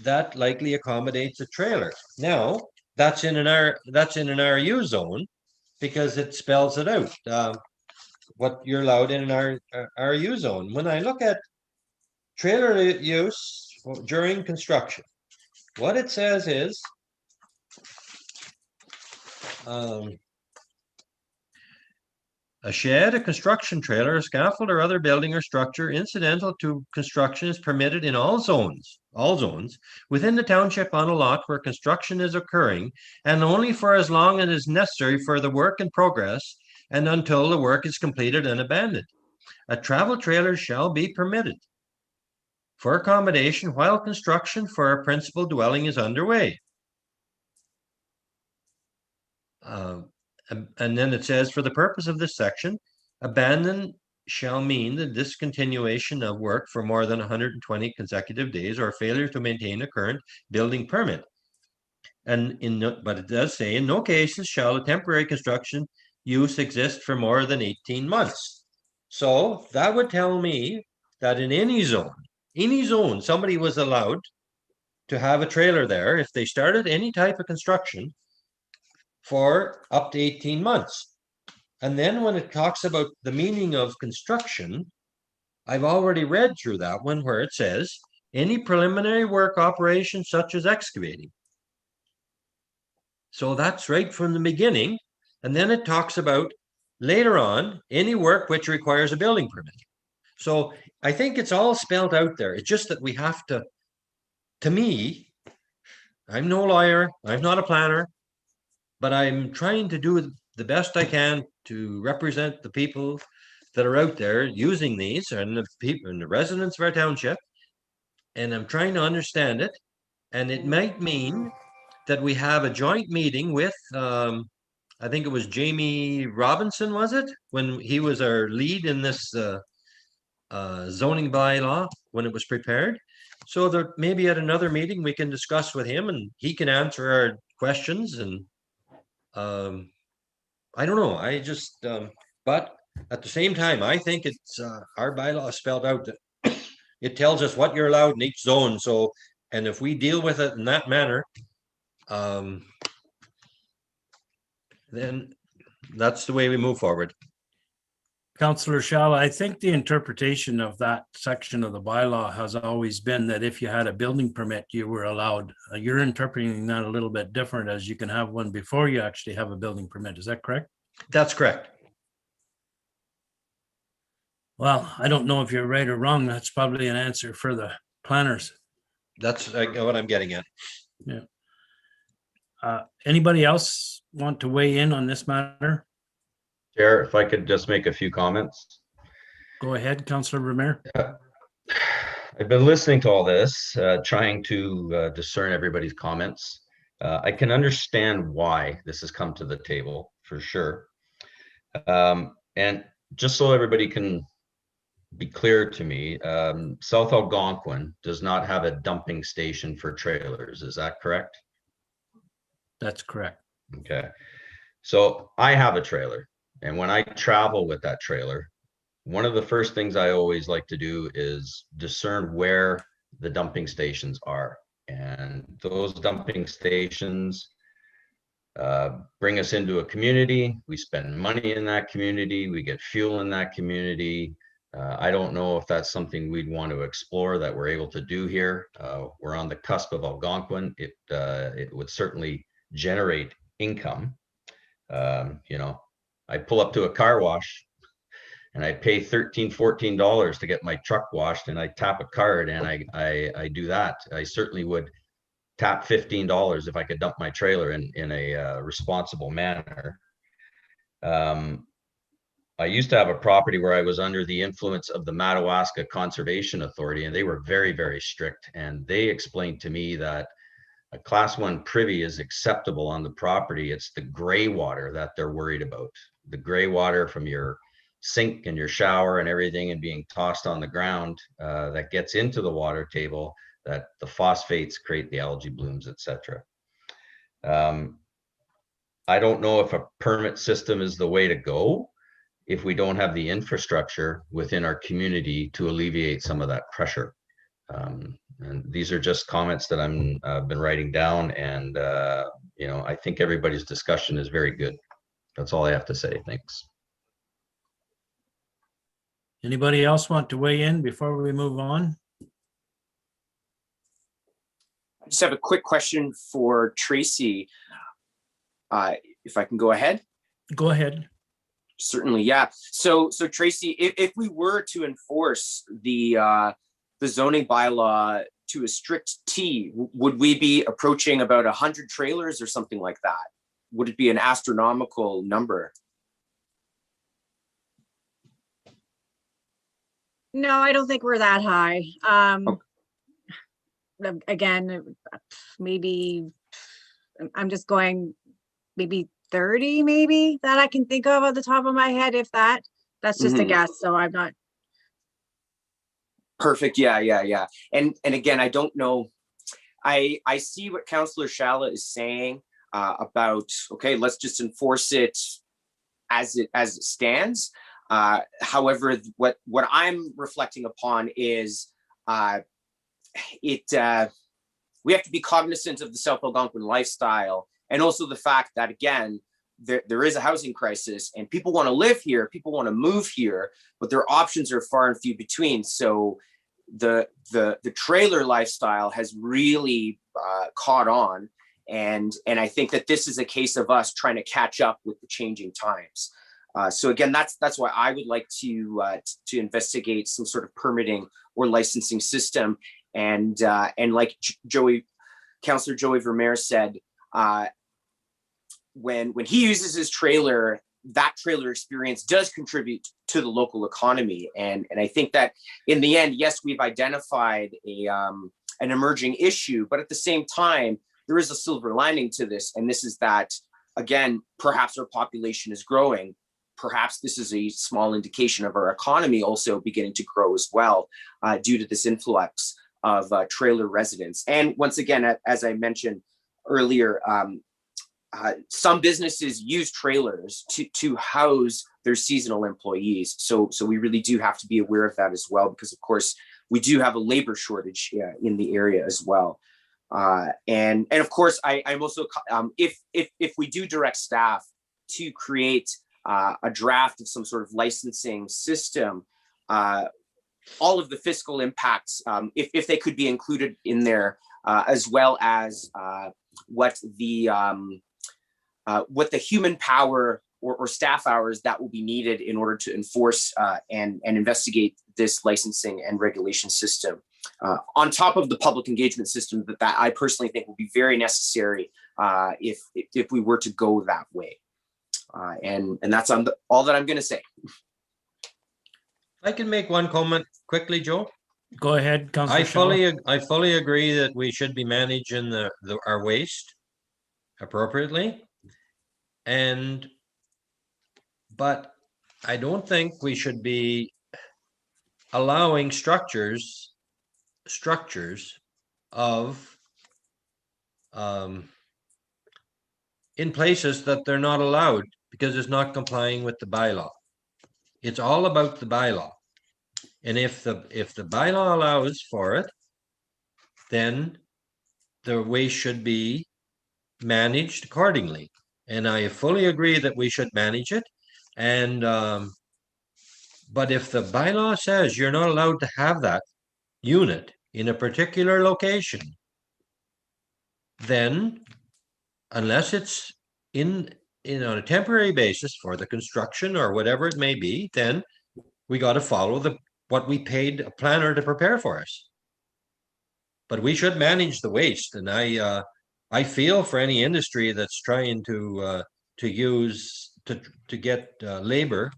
that likely accommodates a trailer. Now that's in an RU zone, because it spells it out what you're allowed in an RU zone. When I look at trailer use during construction, what it says is a shed, a construction trailer, a scaffold, or other building or structure incidental to construction is permitted in all zones within the township on a lot where construction is occurring, and only for as long as is necessary for the work in progress and until the work is completed and abandoned. A travel trailer shall be permitted for accommodation while construction for a principal dwelling is underway. And then it says, for the purpose of this section, abandon shall mean the discontinuation of work for more than 120 consecutive days or failure to maintain a current building permit. And but it does say, in no cases shall a temporary construction use exist for more than 18 months. So that would tell me that in any zone, somebody was allowed to have a trailer there if they started any type of construction for up to 18 months. And then when it talks about the meaning of construction, I've already read through that one where it says any preliminary work operation such as excavating. So that's right from the beginning. And then it talks about later on any work which requires a building permit. So I think it's all spelled out there. It's just that we have to me, I'm no lawyer, I'm not a planner, but I'm trying to do the best I can to represent the people that are out there using these and the people and the residents of our township. And I'm trying to understand it. And it might mean that we have a joint meeting with, I think it was Jamie Robinson, was it? When he was our lead in this zoning bylaw when it was prepared. So that maybe at another meeting we can discuss with him and he can answer our questions. And I don't know. I just, but at the same time, I think it's our bylaw spelled out that it tells us what you're allowed in each zone. So, and if we deal with it in that manner, then that's the way we move forward. Councillor Shala, I think the interpretation of that section of the bylaw has always been that if you had a building permit, you were allowed. You're interpreting that a little bit different, as you can have one before you actually have a building permit. Is that correct? That's correct. Well, I don't know if you're right or wrong. That's probably an answer for the planners. That's what I'm getting at. Yeah. Anybody else want to weigh in on this matter? Chair, if I could just make a few comments. Go ahead, Councillor Vermeer. I've been listening to all this, trying to discern everybody's comments. I can understand why this has come to the table, for sure. And just so everybody can be clear to me, South Algonquin does not have a dumping station for trailers. Is that correct? That's correct. Okay. So I have a trailer. And when I travel with that trailer, one of the first things I always like to do is discern where the dumping stations are. And those dumping stations bring us into a community. We spend money in that community. We get fuel in that community. I don't know if that's something we'd want to explore that we're able to do here. We're on the cusp of Algonquin. It would certainly generate income. You know, I pull up to a car wash and I pay $13, $14 to get my truck washed, and I tap a card and I do that. I certainly would tap $15 if I could dump my trailer in a responsible manner. I used to have a property where I was under the influence of the Madawaska Conservation Authority, and they were very, very strict. And they explained to me that a class 1 privy is acceptable on the property. It's the gray water that they're worried about. The gray water from your sink and your shower and everything and being tossed on the ground that gets into the water table, that the phosphates create the algae blooms, etc. I don't know if a permit system is the way to go if we don't have the infrastructure within our community to alleviate some of that pressure. And these are just comments that I've been writing down, and you know, I think everybody's discussion is very good. That's all I have to say. Thanks. Anybody else want to weigh in before we move on? I just have a quick question for Tracy. If I can go ahead. Go ahead. Certainly, yeah. So Tracy, if we were to enforce the zoning bylaw to a strict T, would we be approaching about 100 trailers or something like that? Would it be an astronomical number? No, I don't think we're that high. Again, maybe I'm just going maybe 30, maybe that I can think of at the top of my head. If that's just a guess. So I'm not. Perfect. Yeah. And again, I don't know. I see what Councillor Shala is saying about, okay, let's just enforce it as it stands. However, what I'm reflecting upon is we have to be cognizant of the South Algonquin lifestyle, and also the fact that, again, there is a housing crisis and people want to live here, people want to move here, but their options are far and few between. So the trailer lifestyle has really caught on, and I think that this is a case of us trying to catch up with the changing times. So again, that's why I would like to investigate some sort of permitting or licensing system, and like Councillor Joey Vermeer said, when he uses his trailer, that trailer experience does contribute to the local economy. And I think that in the end, yes, we've identified an emerging issue, but at the same time, there is a silver lining to this. And this is that, again, perhaps our population is growing. Perhaps this is a small indication of our economy also beginning to grow as well, due to this influx of trailer residents. And once again, as I mentioned earlier, some businesses use trailers to house their seasonal employees. So we really do have to be aware of that as well, because of course we do have a labor shortage in the area as well. And of course, I'm also, if we do direct staff to create a draft of some sort of licensing system, all of the fiscal impacts, if they could be included in there, as well as what the human power or staff hours that will be needed in order to enforce and investigate this licensing and regulation system, on top of the public engagement system that I personally think will be very necessary if we were to go that way. And that's all that I'm going to say. I can make one comment quickly, Joe. Go ahead, Councillor. I fully agree that we should be managing our waste appropriately. But I don't think we should be allowing structures of in places that they're not allowed because it's not complying with the bylaw. It's all about the bylaw. And if the bylaw allows for it, then the waste should be managed accordingly. And I fully agree that we should manage it. And but if the bylaw says you're not allowed to have that unit in a particular location, then unless it's in on a temporary basis for the construction or whatever it may be, then we got to follow what we paid a planner to prepare for us. But we should manage the waste, and I feel for any industry that's trying to get labor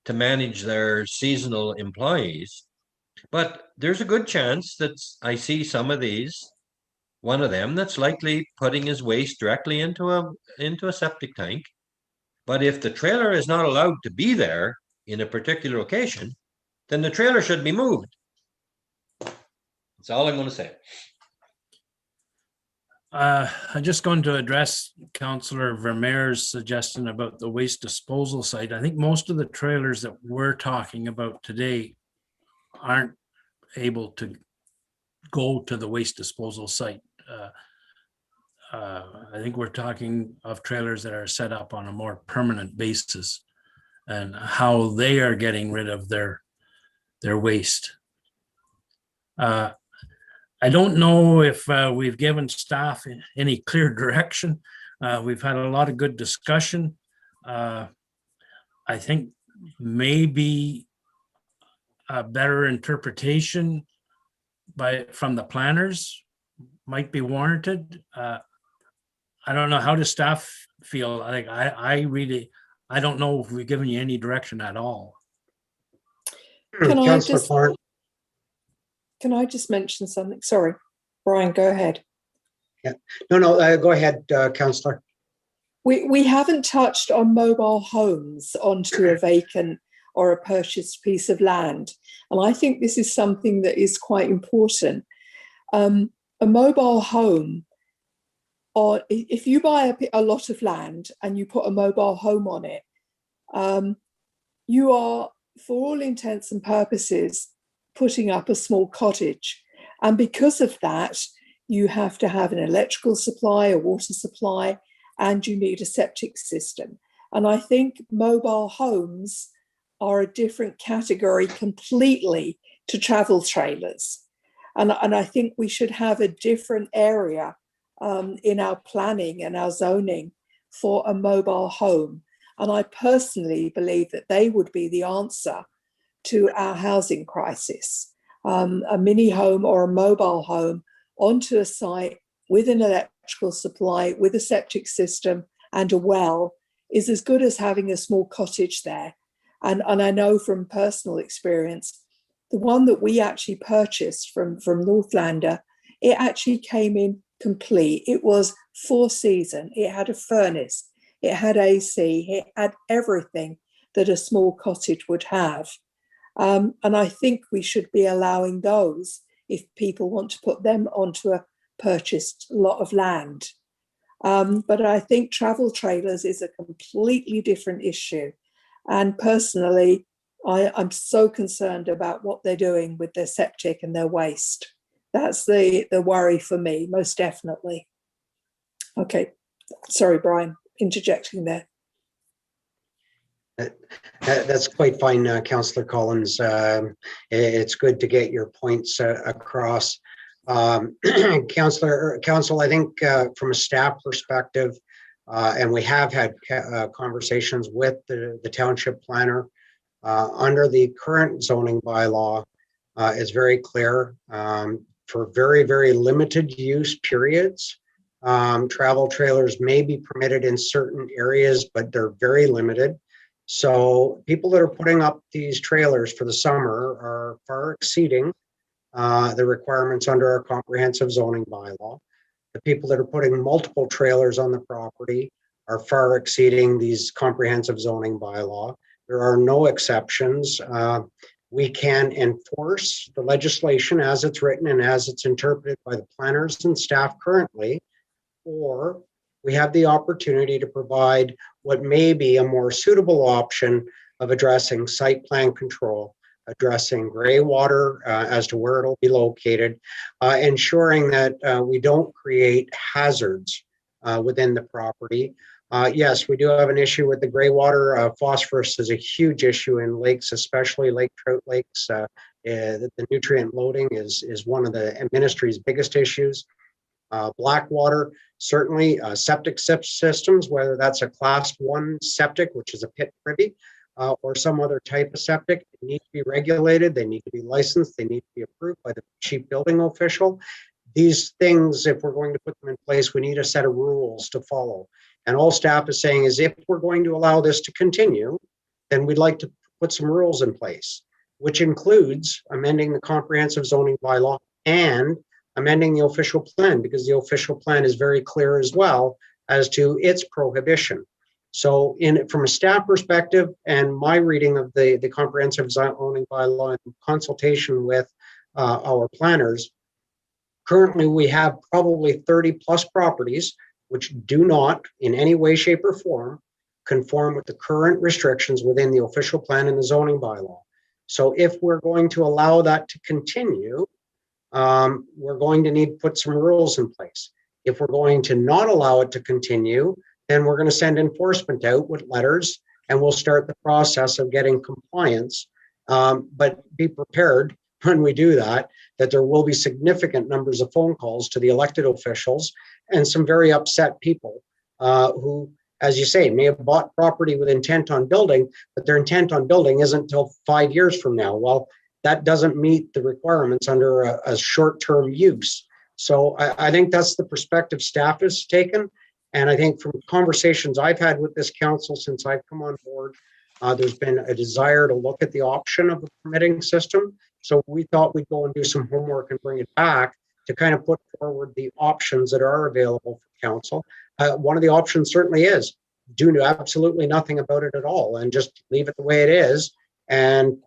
to manage their seasonal employees. But there's a good chance that I see some of these, one of them that's likely putting his waste directly into a septic tank. But if the trailer is not allowed to be there in a particular location, then the trailer should be moved. That's all I'm going to say. I'm just going to address Councillor Vermeer's suggestion about the waste disposal site. I think most of the trailers that we're talking about today aren't able to go to the waste disposal site. I think we're talking of trailers that are set up on a more permanent basis and how they are getting rid of their waste. I don't know if we've given staff any clear direction. We've had a lot of good discussion. I think maybe a better interpretation from the planners might be warranted. I don't know, how does staff feel? I don't know if we've given you any direction at all. Can I just mention something? Sorry, Brian, go ahead. Yeah, no, go ahead, Councillor. We haven't touched on mobile homes onto a vacant or a purchased piece of land. And I think this is something that is quite important. A mobile home, or if you buy a lot of land and you put a mobile home on it, you are, for all intents and purposes, putting up a small cottage. And because of that, you have to have an electrical supply, a water supply, and you need a septic system. And I think mobile homes are a different category completely to travel trailers. And I think we should have a different area in our planning and our zoning for a mobile home. And I personally believe that they would be the answer to our housing crisis. A mini home or a mobile home onto a site with an electrical supply, with a septic system and a well is as good as having a small cottage there. And I know from personal experience, the one that we actually purchased from Northlander, it actually came in complete. It was 4-season. It had a furnace. It had AC. It had everything that a small cottage would have. And I think we should be allowing those if people want to put them onto a purchased lot of land. But I think travel trailers is a completely different issue. And personally, I'm so concerned about what they're doing with their septic and their waste. That's the worry for me, most definitely. Okay, sorry, Brian, interjecting there. That's quite fine, Councillor Collins. It's good to get your points across. Council, I think from a staff perspective, and we have had conversations with the township planner, under the current zoning bylaw, it's very clear for very, very limited use periods. Travel trailers may be permitted in certain areas, but they're very limited. So people that are putting up these trailers for the summer are far exceeding the requirements under our comprehensive zoning bylaw. The people that are putting multiple trailers on the property are far exceeding these comprehensive zoning bylaw. There are no exceptions. We can enforce the legislation as it's written and as it's interpreted by the planners and staff currently, or we have the opportunity to provide what may be a more suitable option of addressing site plan control, addressing gray water as to where it'll be located, ensuring that we don't create hazards within the property. Yes, we do have an issue with the gray water. Phosphorus is a huge issue in lakes, especially lake trout lakes. The nutrient loading is one of the ministry's biggest issues. Black water, certainly septic systems, whether that's a class 1 septic, which is a pit privy, or some other type of septic, need to be regulated. They need to be licensed. They need to be approved by the chief building official. These things, if we're going to put them in place, we need a set of rules to follow. And all staff is saying is if we're going to allow this to continue, then we'd like to put some rules in place, which includes amending the comprehensive zoning bylaw and amending the official plan, because the official plan is very clear as well as to its prohibition. So from a staff perspective and my reading of the comprehensive zoning bylaw in consultation with our planners, currently we have probably 30 plus properties which do not in any way, shape or form conform with the current restrictions within the official plan and the zoning bylaw. So if we're going to allow that to continue, we're going to need to put some rules in place. If we're going to not allow it to continue, then we're going to send enforcement out with letters and we'll start the process of getting compliance. But be prepared when we do that there will be significant numbers of phone calls to the elected officials and some very upset people who, as you say, may have bought property with intent on building, but their intent on building isn't until 5 years from now. Well, that doesn't meet the requirements under a short-term use. So I think that's the perspective staff has taken. And I think from conversations I've had with this council since I've come on board, there's been a desire to look at the option of a permitting system. So we thought we'd go and do some homework and bring it back to kind of put forward the options that are available for council. One of the options certainly is do absolutely nothing about it at all and just leave it the way it is. And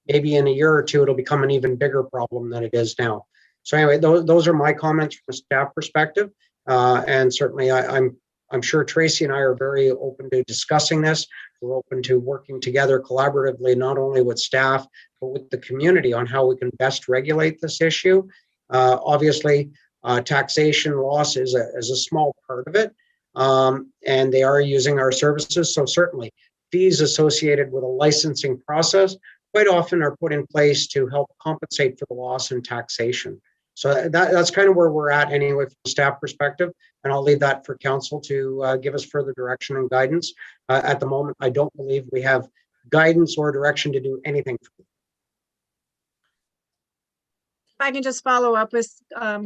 maybe in a year or two, it'll become an even bigger problem than it is now. So anyway, those are my comments from a staff perspective. And certainly I'm sure Tracy and I are very open to discussing this. We're open to working together collaboratively, not only with staff, but with the community on how we can best regulate this issue. Obviously, taxation loss is a small part of it. And they are using our services. So certainly fees associated with a licensing process quite often are put in place to help compensate for the loss in taxation. So that's kind of where we're at anyway from a staff perspective. And I'll leave that for council to give us further direction and guidance. At the moment, I don't believe we have guidance or direction to do anything. I can just follow up with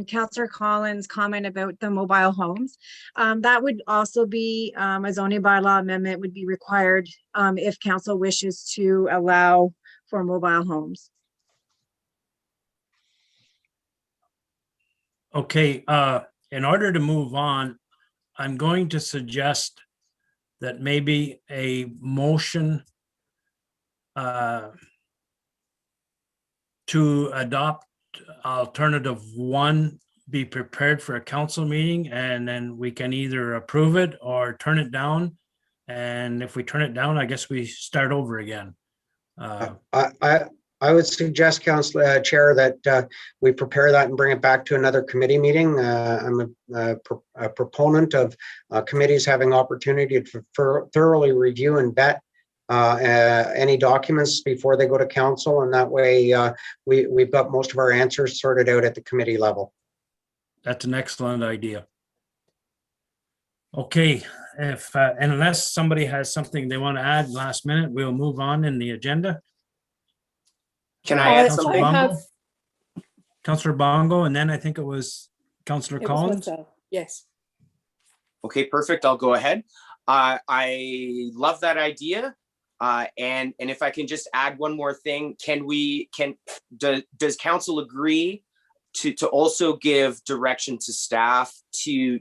Councillor Collins' comment about the mobile homes. That would also be a zoning bylaw amendment would be required if council wishes to allow for mobile homes. Okay, in order to move on, I'm going to suggest that maybe a motion to adopt alternative 1 be prepared for a council meeting, and then we can either approve it or turn it down. And if we turn it down, I guess we start over again. I would suggest, Council Chair, that we prepare that and bring it back to another committee meeting. I'm a proponent of committees having opportunity to thoroughly review and vet any documents before they go to council, and that way we've got most of our answers sorted out at the committee level. That's an excellent idea. Okay, if unless somebody has something they want to add last minute, we'll move on in the agenda. Can I add Councillor something? Bongo? Councillor Bongo, and then I think it was Councillor Collins. Yes. Okay, perfect. I'll go ahead. I love that idea. And if I can just add one more thing, does council agree to also give direction to staff to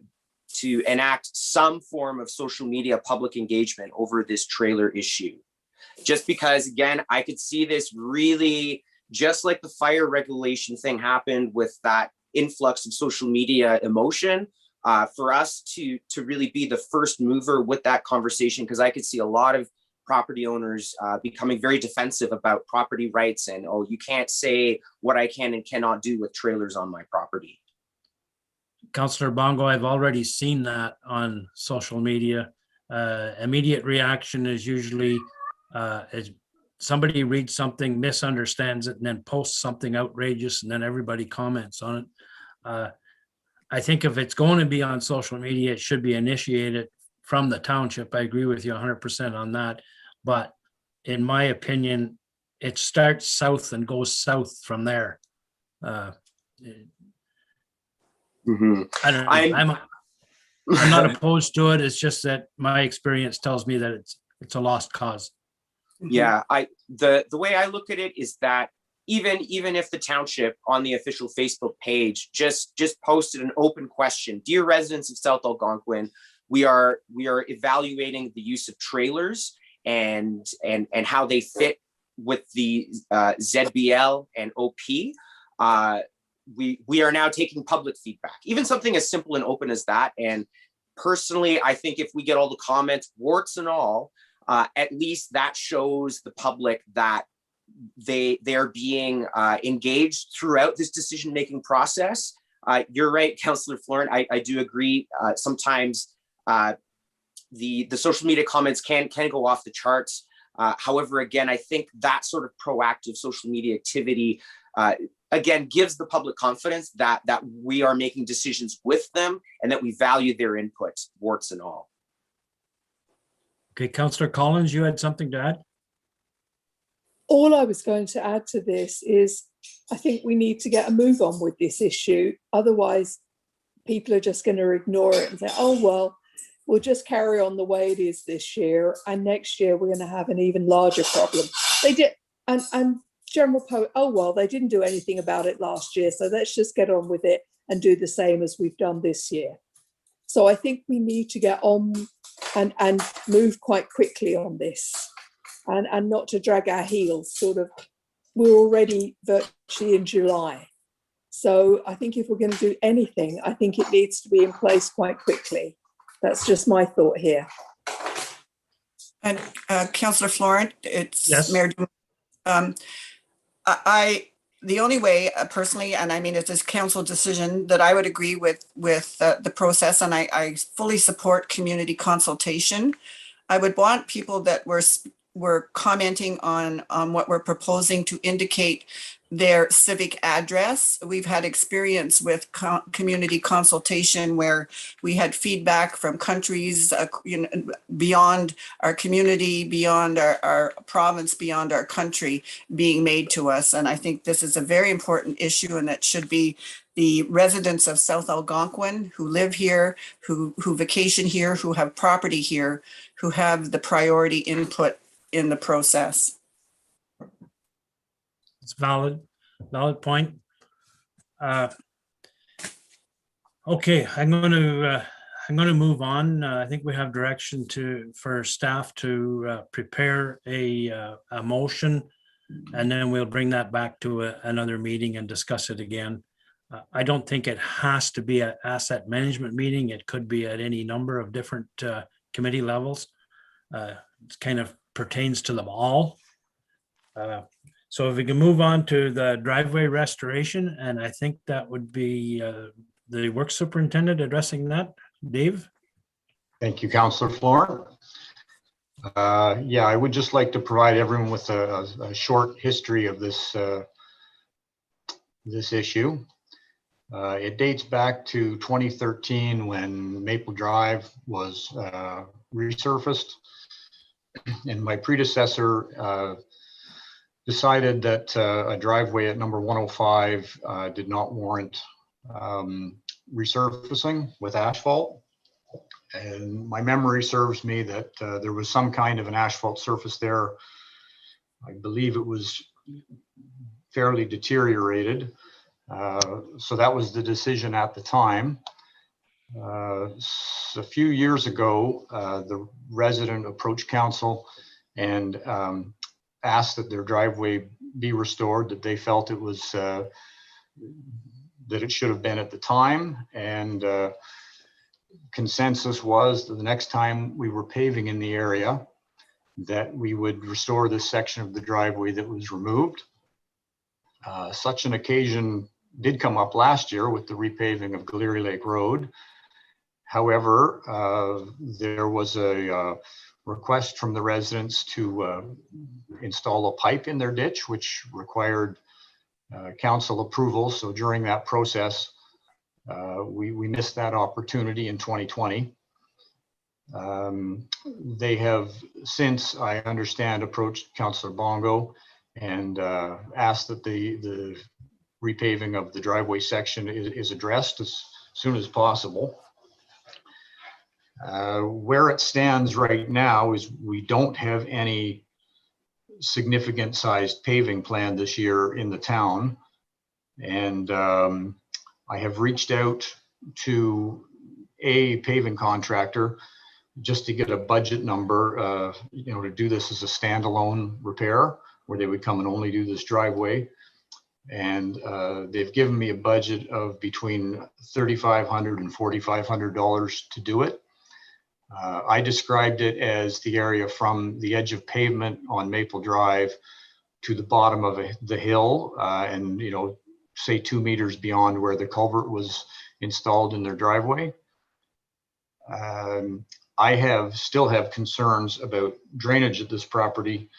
enact some form of social media public engagement over this trailer issue? Just because, again, I could see this really, just like the fire regulation thing happened with that influx of social media emotion, for us to really be the first mover with that conversation, because I could see a lot of property owners becoming very defensive about property rights and, oh, you can't say what I can and cannot do with trailers on my property. Councillor Bongo, I've already seen that on social media. Immediate reaction is usually as somebody reads something, misunderstands it, and then posts something outrageous, and then everybody comments on it. I think if it's going to be on social media, it should be initiated from the township. I agree with you 100% on that. But in my opinion, it starts south and goes south from there. I don't know. I'm not opposed to it. It's just that my experience tells me that it's a lost cause. Yeah, the way I look at it is that even if the township on the official Facebook page just posted an open question, dear residents of South Algonquin, we are evaluating the use of trailers and how they fit with the ZBL and OP. We are now taking public feedback, even something as simple and open as that. And personally, I think if we get all the comments, warts and all, at least that shows the public that they're being engaged throughout this decision-making process. You're right, Councillor Florent. I do agree. Sometimes the social media comments can go off the charts. However, again, I think that sort of proactive social media activity again gives the public confidence that we are making decisions with them and that we value their input, warts and all. Okay, Councillor Collins, you had something to add? All I was going to add to this is I think we need to get a move on with this issue. Otherwise, people are just going to ignore it and say, oh, well, we'll just carry on the way it is this year. And next year, we're going to have an even larger problem. They did. And General Poe, oh, well, they didn't do anything about it last year. So let's just get on with it and do the same as we've done this year. So I think we need to get on and move quite quickly on this. And not to drag our heels, sort of, we're already virtually in July. So I think if we're going to do anything, I think it needs to be in place quite quickly. That's just my thought here. And Councillor Florent, it's yes. Mayor. The only way personally, and I mean, it's a council decision that I would agree with the process, and I fully support community consultation. I would want people that were commenting on what we're proposing to indicate their civic address. We've had experience with community consultation where we had feedback from countries beyond our community, beyond our province, beyond our country being made to us. And I think this is a very important issue, and it should be the residents of South Algonquin who live here, who vacation here, who have property here, who have the priority input in the process. It's valid point. Okay, I'm going to move on. I think we have direction for staff to prepare a motion, and then we'll bring that back to another meeting and discuss it again. I don't think it has to be an asset management meeting. It could be at any number of different committee levels. It kind of pertains to them all. So if we can move on to the driveway restoration, and I think that would be the work superintendent addressing that. Dave? Thank you, Councillor Florent. Yeah, I would just like to provide everyone with a short history of this issue. It dates back to 2013 when Maple Drive was resurfaced, and my predecessor decided that a driveway at number 105 did not warrant resurfacing with asphalt. And my memory serves me that there was some kind of an asphalt surface there. I believe it was fairly deteriorated. So that was the decision at the time. A few years ago, the resident approached council and asked that their driveway be restored, that they felt it was, that it should have been at the time. And consensus was that the next time we were paving in the area, that we would restore this section of the driveway that was removed. Such an occasion did come up last year with the repaving of Gallery Lake Road. However, there was a request from the residents to install a pipe in their ditch, which required council approval. So during that process, we missed that opportunity in 2020. They have since, I understand, approached Councillor Bongo and asked that the repaving of the driveway section is addressed as soon as possible. Where it stands right now is we don't have any significant sized paving plan this year in the town. And I have reached out to a paving contractor just to get a budget number, to do this as a standalone repair where they would come and only do this driveway. And they've given me a budget of between $3,500 and $4,500 to do it. I described it as the area from the edge of pavement on Maple Drive to the bottom of the hill, and say 2 meters beyond where the culvert was installed in their driveway. I still have concerns about drainage at this property,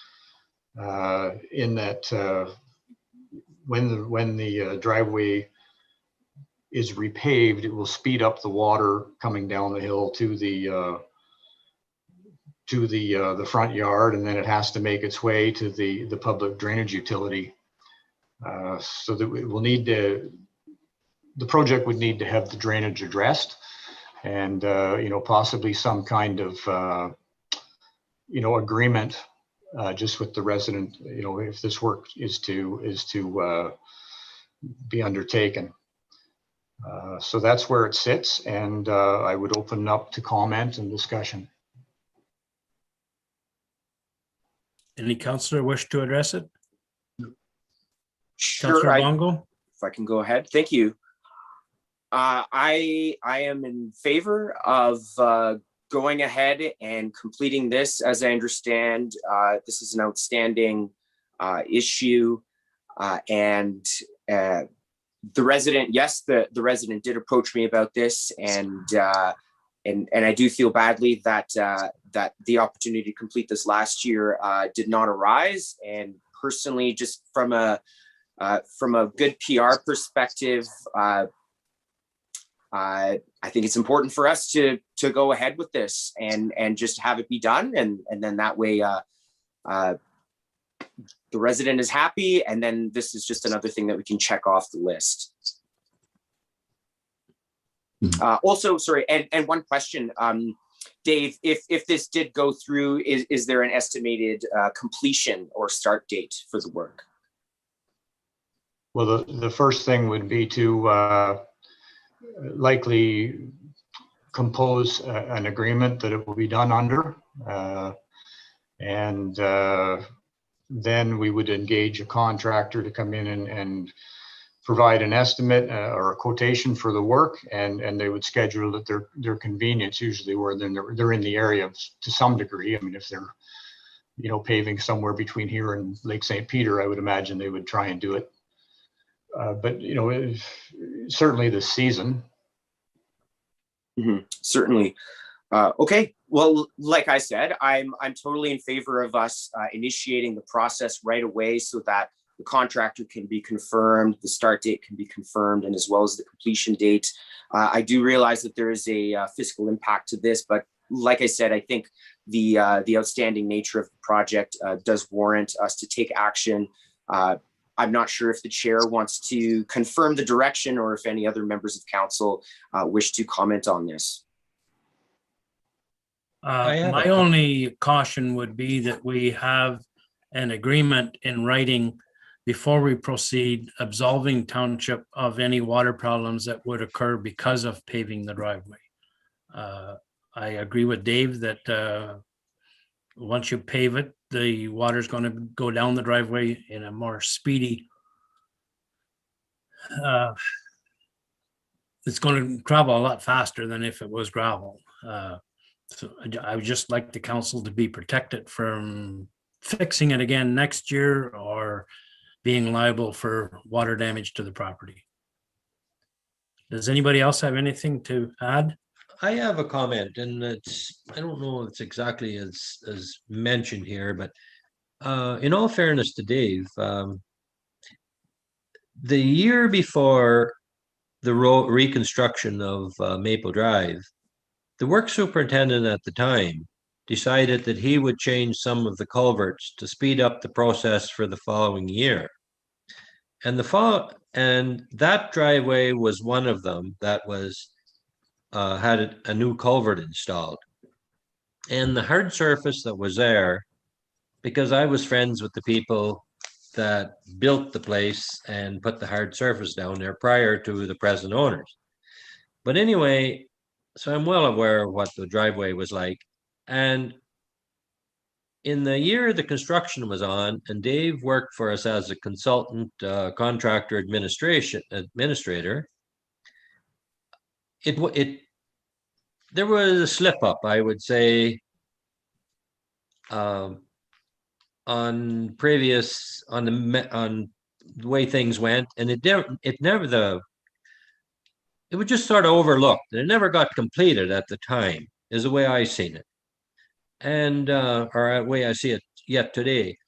in that when the driveway is repaved, it will speed up the water coming down the hill to the front yard, and then it has to make its way to the public drainage utility. So that it will need to, the project would need to have the drainage addressed, and possibly some kind of agreement just with the resident, if this work is to be undertaken. So that's where it sits, and I would open up to comment and discussion. Any councillor wish to address it? Sure, Councillor Bongo? if I can go ahead. Thank you. I am in favor of going ahead and completing this. As I understand, this is an outstanding issue, and the resident, yes, the resident did approach me about this, and I do feel badly that that the opportunity to complete this last year did not arise. And personally, just from a from a good PR perspective, I think it's important for us to go ahead with this and just have it be done, and then that way the resident is happy, and then this is just another thing that we can check off the list. Also, sorry, and one question, Dave, if this did go through, is there an estimated completion or start date for the work? Well, the first thing would be to likely compose an agreement that it will be done under. And then we would engage a contractor to come in and provide an estimate or a quotation for the work, and they would schedule it at their convenience, usually where they're in the area to some degree. I mean, if they're, you know, paving somewhere between here and Lake St. Peter, I would imagine they would try and do it. But, you know, certainly this season. Certainly. Okay. Well, like I said, I'm totally in favor of us initiating the process right away so that the contractor can be confirmed, the start date can be confirmed, and as well as the completion date. I do realize that there is a fiscal impact to this, but like I said, I think the outstanding nature of the project does warrant us to take action. I'm not sure if the chair wants to confirm the direction or if any other members of council wish to comment on this. My only caution would be that we have an agreement in writing before we proceed, absolving township of any water problems that would occur because of paving the driveway. I agree with Dave that once you pave it, the water's going to go down the driveway in a more speedy. It's going to travel a lot faster than if it was gravel. So I would just like the council to be protected from fixing it again next year or being liable for water damage to the property. Does anybody else have anything to add? I have a comment, and I don't know if it's exactly as mentioned here, but in all fairness to Dave, the year before the reconstruction of Maple Drive, the work superintendent at the time decided that he would change some of the culverts to speed up the process for the following year. And that driveway was one of them that was had a new culvert installed. And the hard surface that was there, because I was friends with the people that built the place and put the hard surface down there prior to the present owners. But anyway, so I'm well aware of what the driveway was like. And in the year the construction was on, and Dave worked for us as a consultant contractor administrator, there was a slip up, I would say, on the way things went, and it was just sort of overlooked. It never got completed at the time, is the way I seen it, and or the way I see it yet today.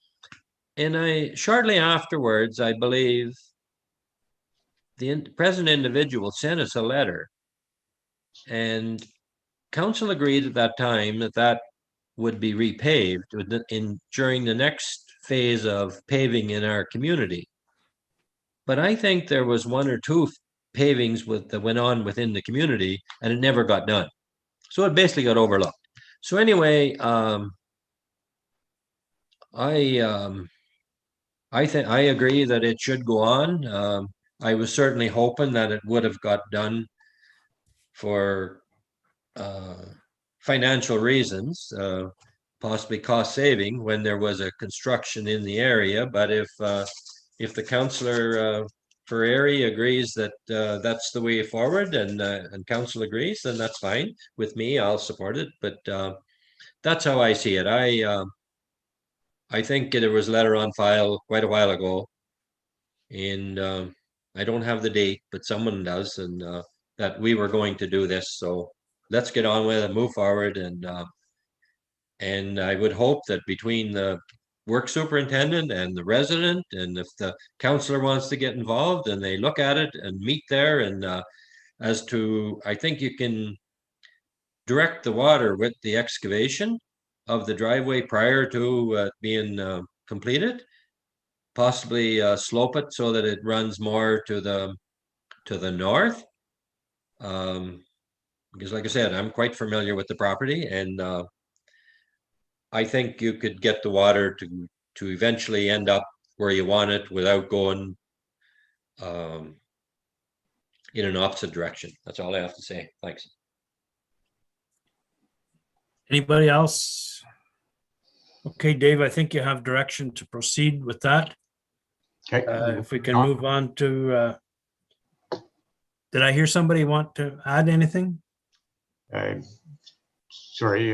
And shortly afterwards, I believe the present individual sent us a letter, and council agreed at that time that would be repaved during the next phase of paving in our community. But I think there was one or two pavings that went on within the community, and it never got done. So it basically got overlooked. So anyway, I think I agree that it should go on. I was certainly hoping that it would have got done for financial reasons, possibly cost saving when there was a construction in the area. But if the councillor Ferrari agrees that that's the way forward, and council agrees, then that's fine with me. I'll support it. But that's how I see it. I think there was a letter on file quite a while ago, and I don't have the date, but someone does, and that we were going to do this. So let's get on with it, move forward, and I would hope that between the work superintendent and the resident, and if the counselor wants to get involved, and they look at it and meet there, and as to, I think you can direct the water with the excavation of the driveway prior to being completed, possibly slope it so that it runs more to the north. Because like I said, I'm quite familiar with the property, and I think you could get the water to eventually end up where you want it without going in an opposite direction. That's all I have to say. Thanks. Anybody else? Okay, Dave, I think you have direction to proceed with that. Okay. If we can move on to, did I hear somebody want to add anything? Sorry,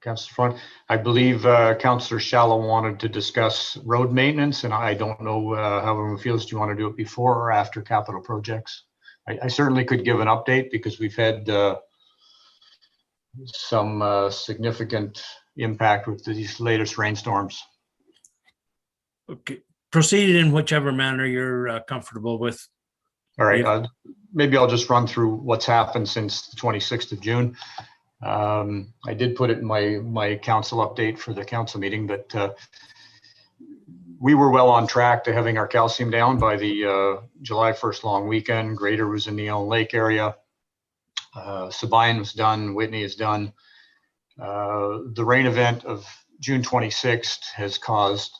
Councillor Florent. I believe Councillor Shallow wanted to discuss road maintenance, and I don't know how everyone feels. Do you want to do it before or after capital projects? I certainly could give an update because we've had some significant impact with these latest rainstorms. Okay, proceed in whichever manner you're comfortable with. All right, maybe I'll just run through what's happened since the 26th of June. I did put it in my council update for the council meeting, but we were well on track to having our calcium down by the July 1st long weekend. Grader was in the Elm Lake area. Sabine was done. Whitney is done. The rain event of June 26th has caused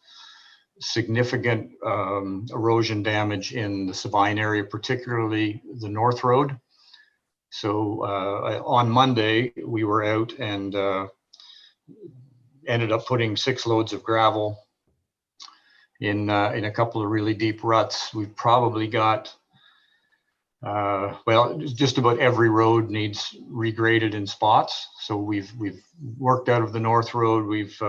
significant erosion damage in the Sabine area, particularly the North Road. So on Monday, we were out and ended up putting 6 loads of gravel in a couple of really deep ruts. We've probably got, well, just about every road needs regraded in spots. So we've worked out of the North Road. We've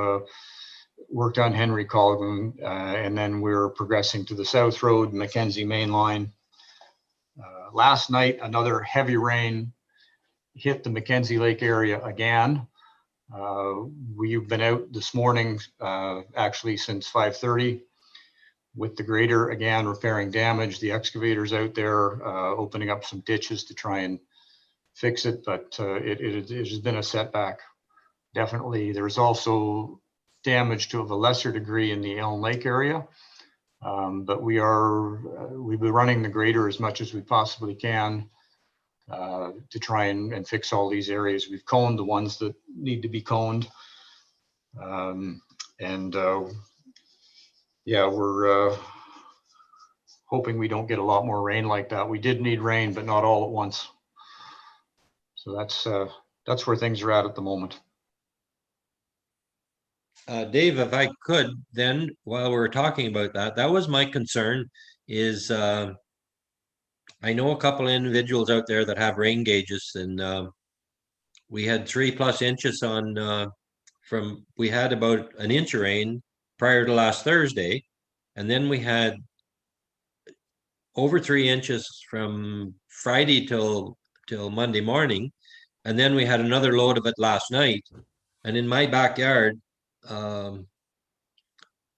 worked on Henry Colgan, and then we're progressing to the South Road, Mackenzie Main Line. Last night, another heavy rain hit the Mackenzie Lake area again. We've been out this morning, actually since 5:30, with the grader again repairing damage. The excavator's out there opening up some ditches to try and fix it, but it has been a setback. Definitely. There's also damage to a lesser degree in the Elm Lake area. But we've been running the grader as much as we possibly can to try and fix all these areas. We've coned the ones that need to be coned. Yeah, we're hoping we don't get a lot more rain like that. We did need rain, but not all at once. So that's where things are at the moment. Dave, if I could, then while we're talking about that, that was my concern is I know a couple of individuals out there that have rain gauges, and we had 3+ inches on we had about an inch of rain prior to last Thursday, and then we had over 3 inches from Friday till Monday morning, and then we had another load of it last night. And in my backyard, I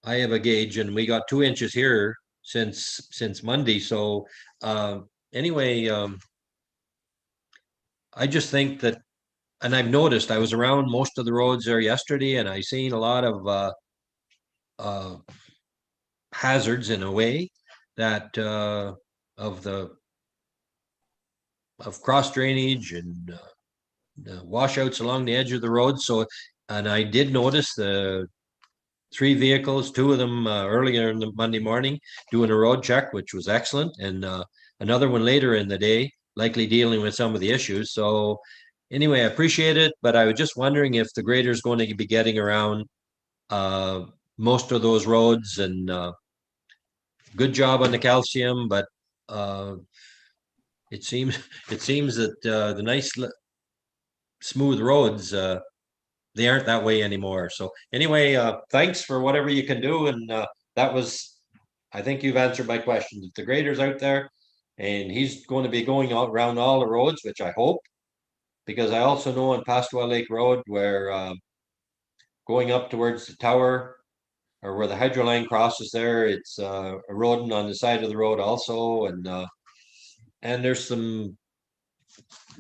have a gauge, and we got 2 inches here since Monday. So anyway, I just think that, and I've noticed, I was around most of the roads there yesterday, and I seen a lot of hazards in a way that of cross drainage and washouts along the edge of the road. So, and I did notice the 3 vehicles, 2 of them earlier in the Monday morning doing a road check, which was excellent, and another one later in the day, likely dealing with some of the issues. So anyway, I appreciate it, but I was just wondering if the grader is going to be getting around most of those roads, and good job on the calcium, but it seems that the nice smooth roads, they aren't that way anymore. So anyway, thanks for whatever you can do, and that was, I think you've answered my question. If the grader's out there and he's going to be going around all the roads, which I hope, because I also know on Pasqua Lake Road where going up towards the tower, or where the hydro line crosses there, it's eroding on the side of the road also, and there's some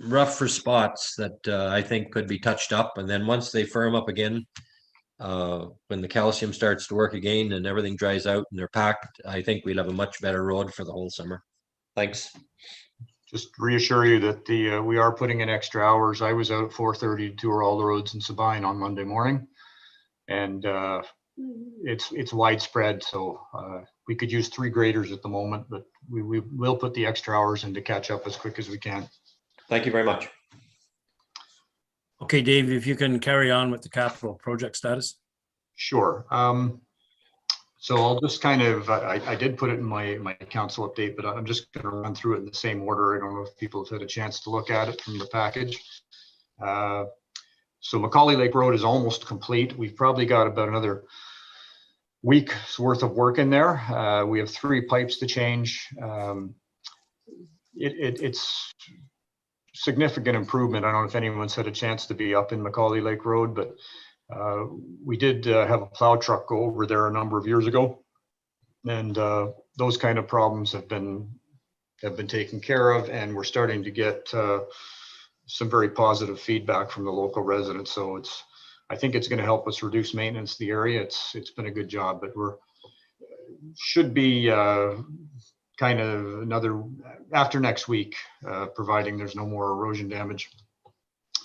rougher spots that I think could be touched up, and then once they firm up again, when the calcium starts to work again and everything dries out and they're packed, I think we'll have a much better road for the whole summer. Thanks. Just reassure you that we are putting in extra hours. I was out at 4:30 to tour all the roads in Sabine on Monday morning, and it's widespread. So we could use 3 graders at the moment, but we will put the extra hours in to catch up as quick as we can. Thank you very much. Okay, Dave, if you can carry on with the capital project status. Sure. So I'll just kind of, I did put it in my council update, but I'm just going to run through it in the same order. I don't know if people have had a chance to look at it from the package. So Macaulay Lake Road is almost complete. We've probably got about another week's worth of work in there. We have 3 pipes to change. It's significant improvement. I don't know if anyone's had a chance to be up in Macaulay Lake Road, but we did have a plow truck go over there a number of years ago, and those kind of problems have been taken care of, and we're starting to get some very positive feedback from the local residents. So I think it's going to help us reduce maintenance in the area. It's been a good job, but should be kind of another after next week, providing there's no more erosion damage.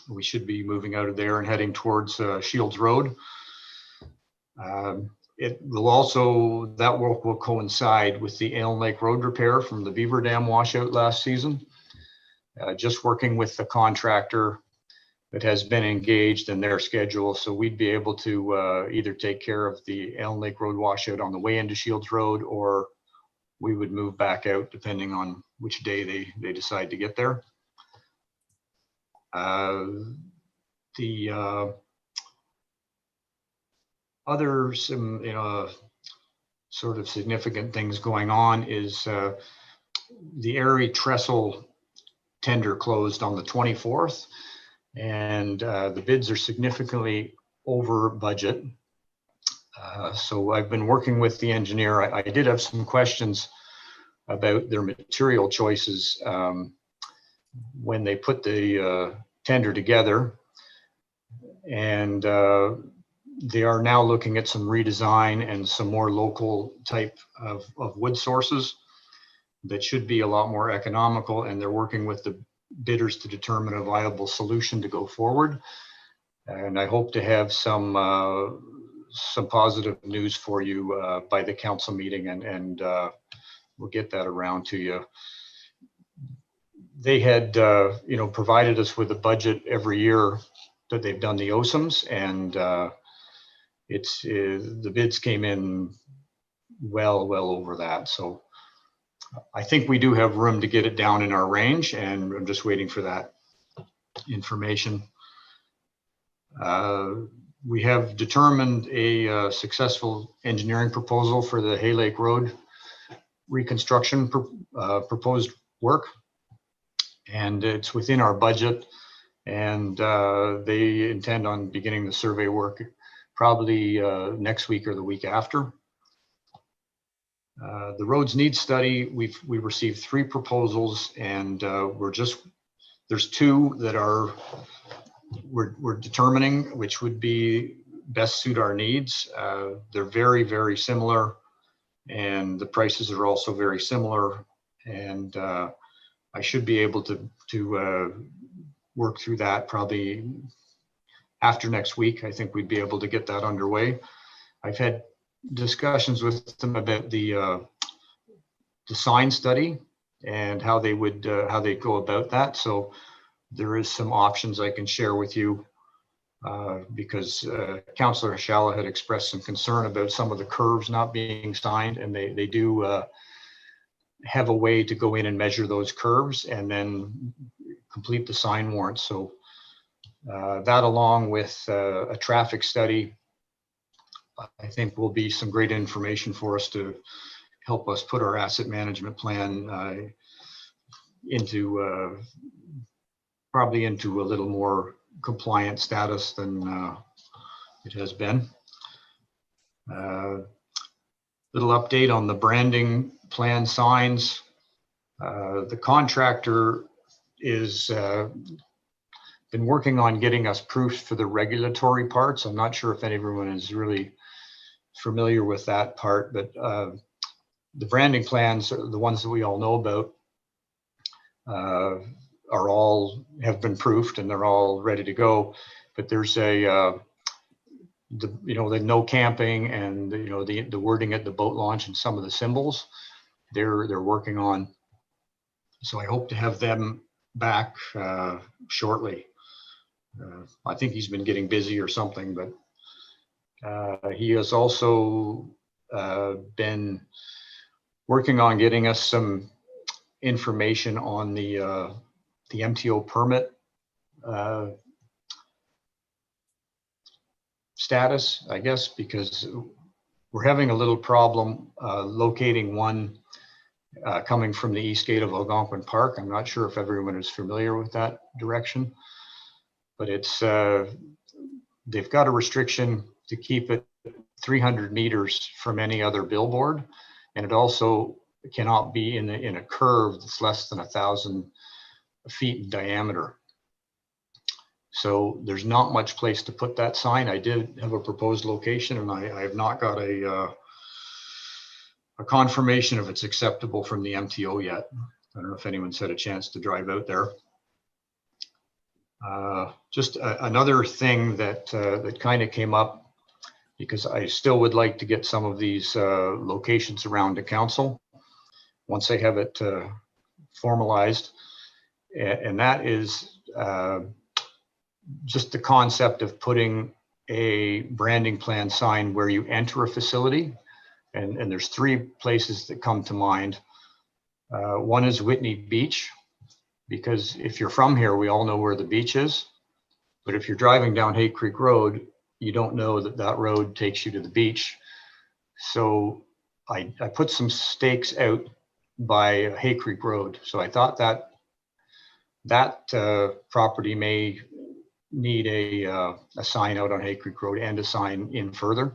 We should be moving out of there and heading towards Shields Road. It will also, that work will coincide with the Allen Lake Road repair from the Beaver Dam washout last season. Just working with the contractor that has been engaged in their schedule. So we'd be able to either take care of the Allen Lake Road washout on the way into Shields Road, or we would move back out depending on which day they decide to get there. The other sort of significant things going on is the Erie Trestle tender closed on the 24th, and the bids are significantly over budget. So I've been working with the engineer. I did have some questions about their material choices when they put the tender together, and they are now looking at some redesign and some more local type of wood sources that should be a lot more economical, and they're working with the bidders to determine a viable solution to go forward. And I hope to have some positive news for you by the council meeting, and we'll get that around to you. They had, provided us with a budget every year that they've done the OSMs, and the bids came in well over that. So I think we do have room to get it down in our range, and I'm just waiting for that information. We have determined a successful engineering proposal for the Hay Lake Road reconstruction proposed work, and it's within our budget, and they intend on beginning the survey work probably next week or the week after. The roads needs study, we received 3 proposals, and there's 2 that we're determining which would be best suit our needs. They're very similar, and the prices are also very similar, and I should be able to work through that probably after next week. I think we'd be able to get that underway. I've had discussions with them about the sign study and how they go about that. So there is some options I can share with you, because Councillor Shala had expressed some concern about some of the curves not being signed, and they do have a way to go in and measure those curves and then complete the sign warrant. So that, along with a traffic study, I think will be some great information for us to help us put our asset management plan into probably into a little more compliant status than it has been. Little update on the branding plan signs. The contractor is been working on getting us proofs for the regulatory parts. I'm not sure if everyone is really familiar with that part, but the branding plans, the ones that we all know about, have been proofed and they're all ready to go. But there's the no camping and the wording at the boat launch and some of the symbols they're working on. So I hope to have them back shortly. I think he's been getting busy or something, but he has also been working on getting us some information on the MTO permit status, I guess, because we're having a little problem locating one coming from the east gate of Algonquin Park. I'm not sure if everyone is familiar with that direction, but it's they've got a restriction to keep it 300 meters from any other billboard, and it also cannot be in a curve that's less than 1,000 feet in diameter. So there's not much place to put that sign. I did have a proposed location, and I have not got a confirmation if it's acceptable from the MTO yet. I don't know if anyone's had a chance to drive out there. Just another thing that that kind of came up, because I still would like to get some of these locations around to council once they have it formalized, and that is just the concept of putting a branding plan sign where you enter a facility. And there's three places that come to mind. One is Whitney Beach, because if you're from here, we all know where the beach is. But if you're driving down Hay Creek Road, you don't know that that road takes you to the beach. So I put some stakes out by Hay Creek Road. So I thought that property may need a sign out on Hay Creek Road and a sign in further.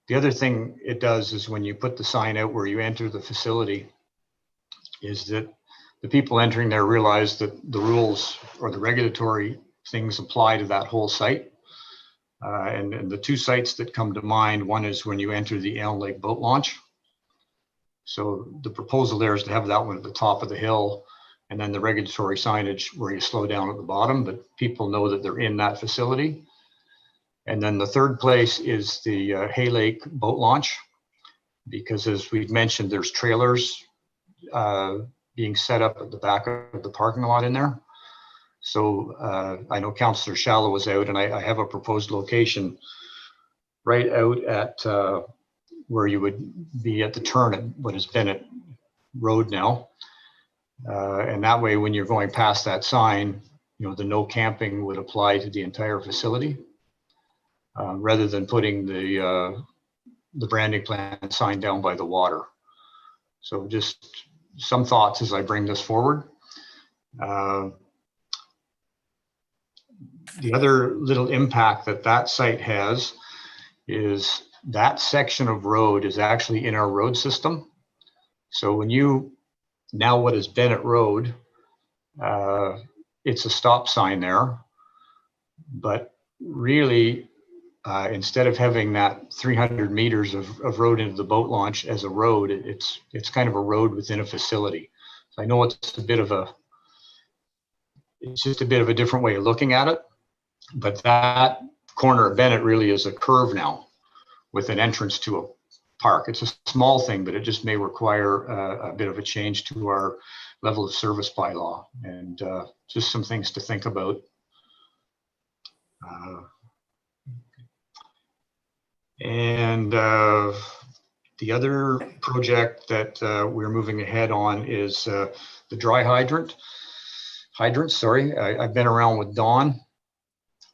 The other thing it does is when you put the sign out where you enter the facility, is that the people entering there realize that the rules or the regulatory things apply to that whole site. And the two sites that come to mind, one is when you enter the Elm Lake boat launch. So the proposal there is to have that one at the top of the hill, and then the regulatory signage where you slow down at the bottom, but people know that they're in that facility. And then the third place is the Hay Lake boat launch, because as we've mentioned, there's trailers being set up at the back of the parking lot in there. So I know Councillor Shallow was out, and I have a proposed location right out at where you would be at the turn at what is Bennett Road now. And that way, when you're going past that sign, the no camping would apply to the entire facility. Rather than putting the branding plan sign down by the water. So just some thoughts as I bring this forward. The other little impact that site has is that section of road is actually in our road system. So when now what is Bennett Road, it's a stop sign there, but really, instead of having that 300 meters of road into the boat launch as a road, it's kind of a road within a facility. So I know it's just a bit of a different way of looking at it, but that corner of Bennett really is a curve now with an entrance to a park. It's a small thing, but it just may require a bit of a change to our level of service bylaw, and just some things to think about. And the other project that we're moving ahead on is the dry hydrants. Sorry, I've been around with Dawn,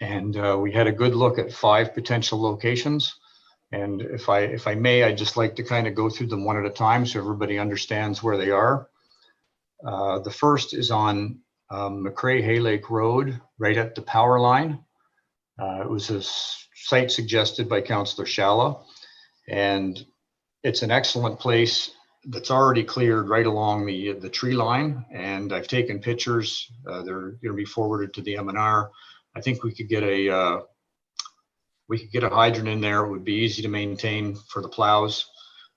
and we had a good look at 5 potential locations. And if I may, I'd just like to kind of go through them one at a time so everybody understands where they are. The first is on McCrae Hay Lake Road, right at the power line. It was a site suggested by Councillor Shala. And it's an excellent place that's already cleared right along the tree line. And I've taken pictures. They're going to be forwarded to the M&R. I think we could get a hydrant in there. It would be easy to maintain for the plows.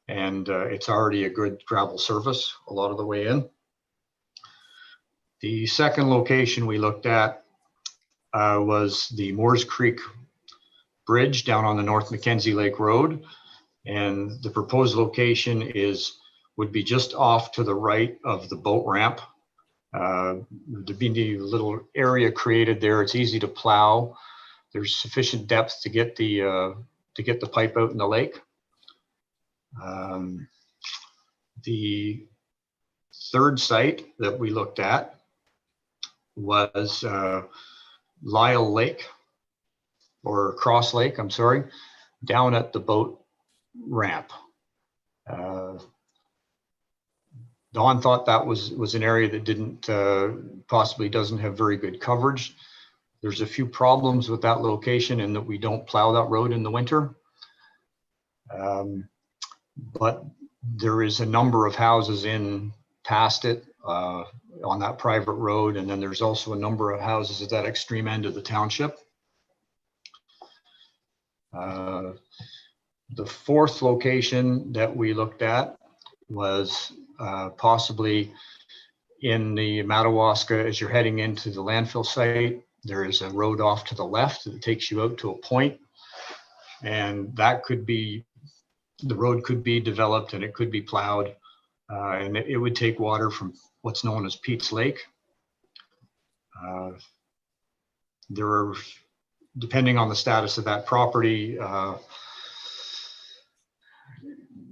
And it's already a good gravel surface a lot of the way in. The second location we looked at was the Moores Creek Bridge down on the North Mackenzie Lake Road. And the proposed location would be just off to the right of the boat ramp. There'd be a little area created there. It's easy to plow. There's sufficient depth to get the pipe out in the lake. The third site that we looked at was Lyle Lake, or Cross Lake, I'm sorry, down at the boat ramp. Don thought that was an area that didn't possibly doesn't have very good coverage. There's a few problems with that location in that we don't plow that road in the winter. But there is a number of houses in past it on that private road. And then there's also a number of houses at that extreme end of the township. The fourth location that we looked at was possibly in the Madawaska. As you're heading into the landfill site, there is a road off to the left that takes you out to a point, and that could be, the road could be developed and it could be plowed, and it would take water from what's known as Pete's Lake. There are, depending on the status of that property,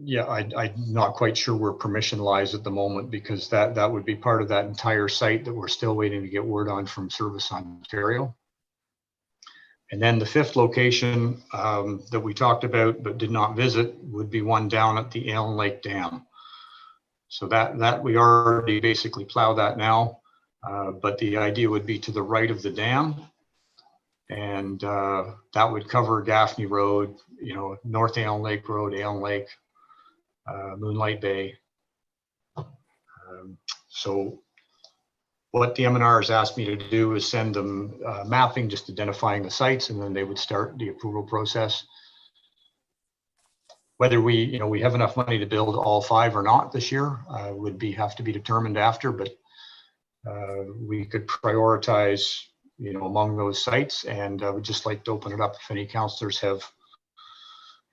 yeah, I'm not quite sure where permission lies at the moment, because that would be part of that entire site that we're still waiting to get word on from Service Ontario. And then the fifth location that we talked about but did not visit would be one down at the Allen Lake Dam. So that we already basically plow that now, but the idea would be to the right of the dam. And that would cover Gaffney Road, North Allen Lake Road, Allen Lake, Moonlight Bay. So what the M&R has asked me to do is send them mapping, just identifying the sites, and then they would start the approval process. Whether we have enough money to build all 5 or not this year would have to be determined after, but we could prioritize among those sites, and I would just like to open it up if any councillors have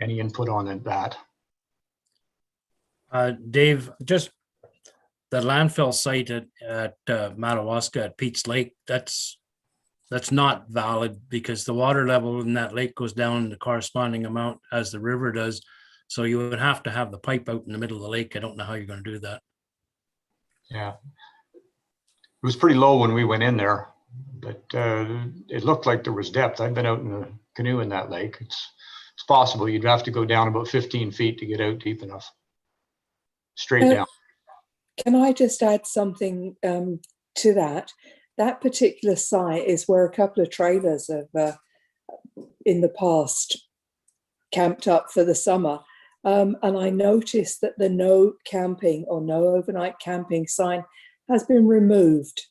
any input on that. Dave, just the landfill site at Madawaska at Pete's Lake, that's not valid, because the water level in that lake goes down the corresponding amount as the river does. So you would have to have the pipe out in the middle of the lake. I don't know how you're going to do that. Yeah. It was pretty low when we went in there, but it looked like there was depth. I've been out in a canoe in that lake. It's possible. You'd have to go down about 15 feet to get out deep enough. Straight down. Can I just add something to that? That particular site is where a couple of trailers have in the past camped up for the summer. And I noticed that the no camping or no overnight camping sign has been removed.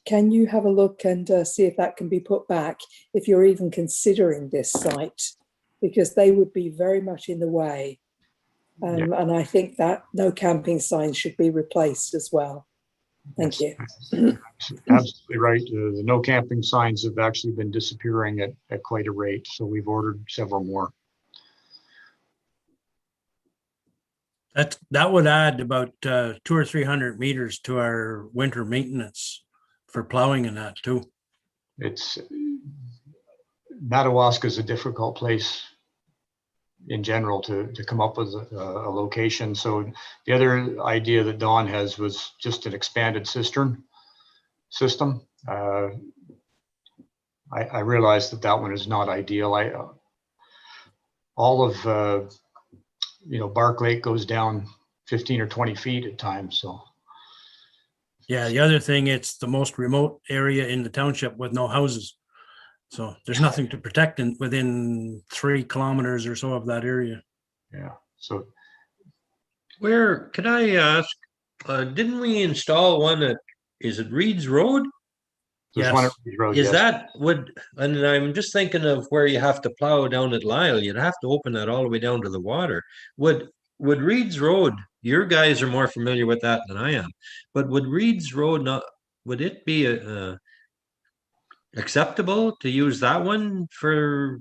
Can you have a look and see if that can be put back, if you're even considering this site? Because they would be very much in the way. And I think that no camping signs should be replaced as well. Thank you. Absolutely right. The no camping signs have actually been disappearing at quite a rate. So we've ordered several more. That would add about 200 or 300 meters to our winter maintenance for plowing and that too. Madawaska is a difficult place in general to come up with a location. So the other idea that Don has was just an expanded cistern system. I realized that one is not ideal. All of Bark Lake goes down 15 or 20 feet at times. So yeah, the other thing, it's the most remote area in the township with no houses. So there's nothing to protect within 3 kilometers or so of that area. Yeah, so Where, can I ask, didn't we install one at, is it Reed's Road? there's one at Yes. Reed Road, Is yes. that and I'm just thinking of where you have to plow down at Lyle, you'd have to open that all the way down to the water. Would Reed's Road, your guys are more familiar with that than I am, but would Reed's Road not, would it be acceptable to use that one for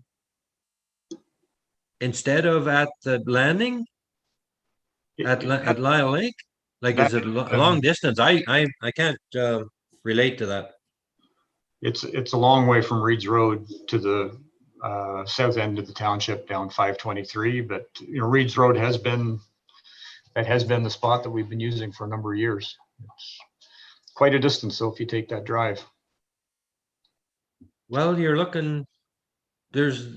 instead of at the landing at Lyle Lake? Like, is it a long distance? I can't relate to that. It's a long way from Reed's Road to the south end of the township down 523, but you know, Reed's Road has been the spot that we've been using for a number of years. It's quite a distance, though, if you take that drive. Well, you're looking, there's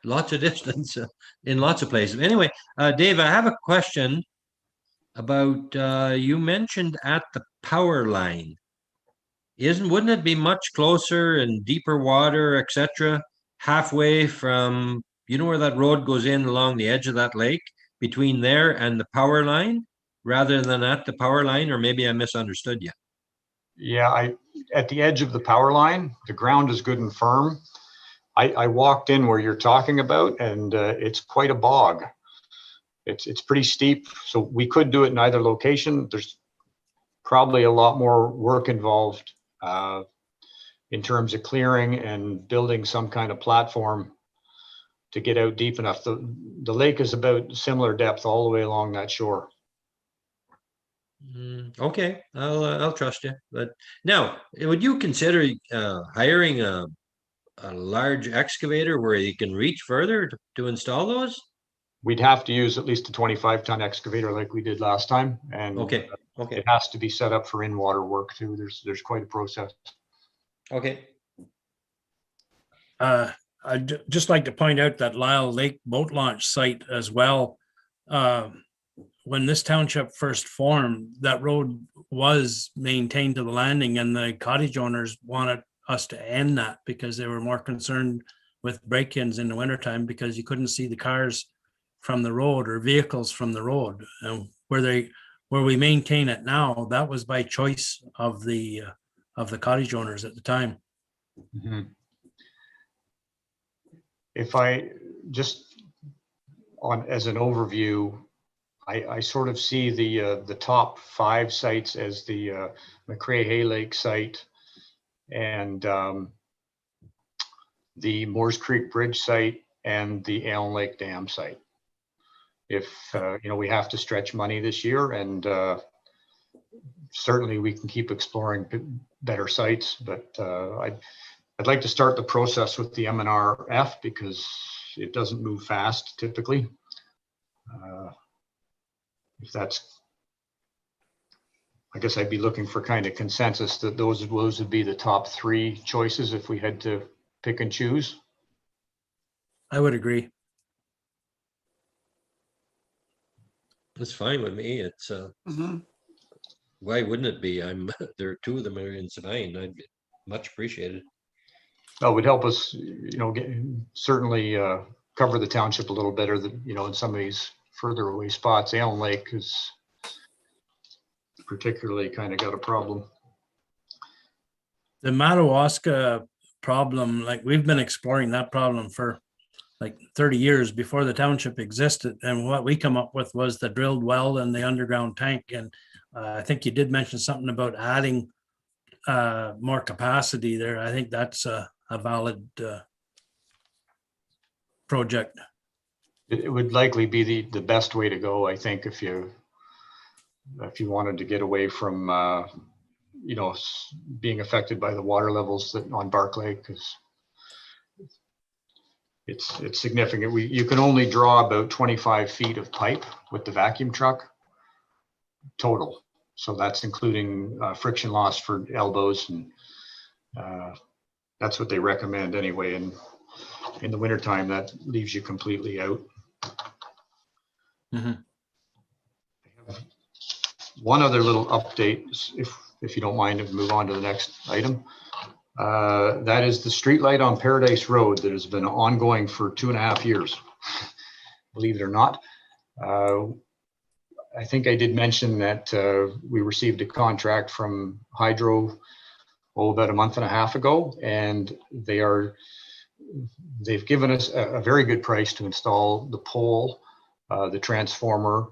lots of distance in lots of places. Anyway, Dave, I have a question about, you mentioned at the power line. Wouldn't it be much closer and deeper water, etc., halfway from, you know, where that road goes in along the edge of that lake, between there and the power line, rather than at the power line? Or maybe I misunderstood you. Yeah, at the edge of the power line, the ground is good and firm. I walked in where you're talking about, and it's quite a bog. It's pretty steep, so we could do it in either location. There's probably a lot more work involved in terms of clearing and building some kind of platform to get out deep enough. The lake is about similar depth all the way along that shore. Okay, I'll trust you. But now, would you consider hiring a large excavator where you can reach further to install those? We'd have to use at least a 25-ton excavator like we did last time, and Okay. it has to be set up for in-water work too. There's quite a process. Okay. I'd just like to point out that Lyle Lake boat launch site as well. When this township first formed, that road was maintained to the landing, and the cottage owners wanted us to end that because they were more concerned with break-ins in the wintertime because you couldn't see the cars from the road or vehicles from the road. And where we maintain it now, that was by choice of the cottage owners at the time. Mm-hmm. If I just as an overview, I sort of see the top 5 sites as the McCrae-Hay Lake site and the Moores Creek Bridge site and the Allen Lake Dam site. If we have to stretch money this year, and certainly we can keep exploring better sites, but I'd like to start the process with the MNRF because it doesn't move fast typically. If that's, I guess I'd be looking for kind of consensus that those would be the top 3 choices if we had to pick and choose. I would agree. That's fine with me. It's why wouldn't it be? There are 2 of them are in Sabine. I'd be much appreciated. Well, it would help us, certainly cover the township a little better than, in some of these further away spots. Allen Lake is particularly kind of got a problem. The Madawaska problem, like we've been exploring that problem for like 30 years before the township existed. And what we come up with was the drilled well and the underground tank. And I think you did mention something about adding more capacity there. I think that's a valid project. It would likely be the best way to go, I think, if you wanted to get away from, being affected by the water levels on Bark Lake, because it's significant. You can only draw about 25 feet of pipe with the vacuum truck total. So that's including friction loss for elbows, and that's what they recommend anyway. And in the wintertime, that leaves you completely out. Mm-hmm. One other little update, if you don't mind, to move on to the next item. That is the street light on Paradise Road that has been ongoing for 2.5 years, believe it or not. I think I did mention that we received a contract from Hydro about a month and a half ago, and they've given us a very good price to install the pole, the transformer.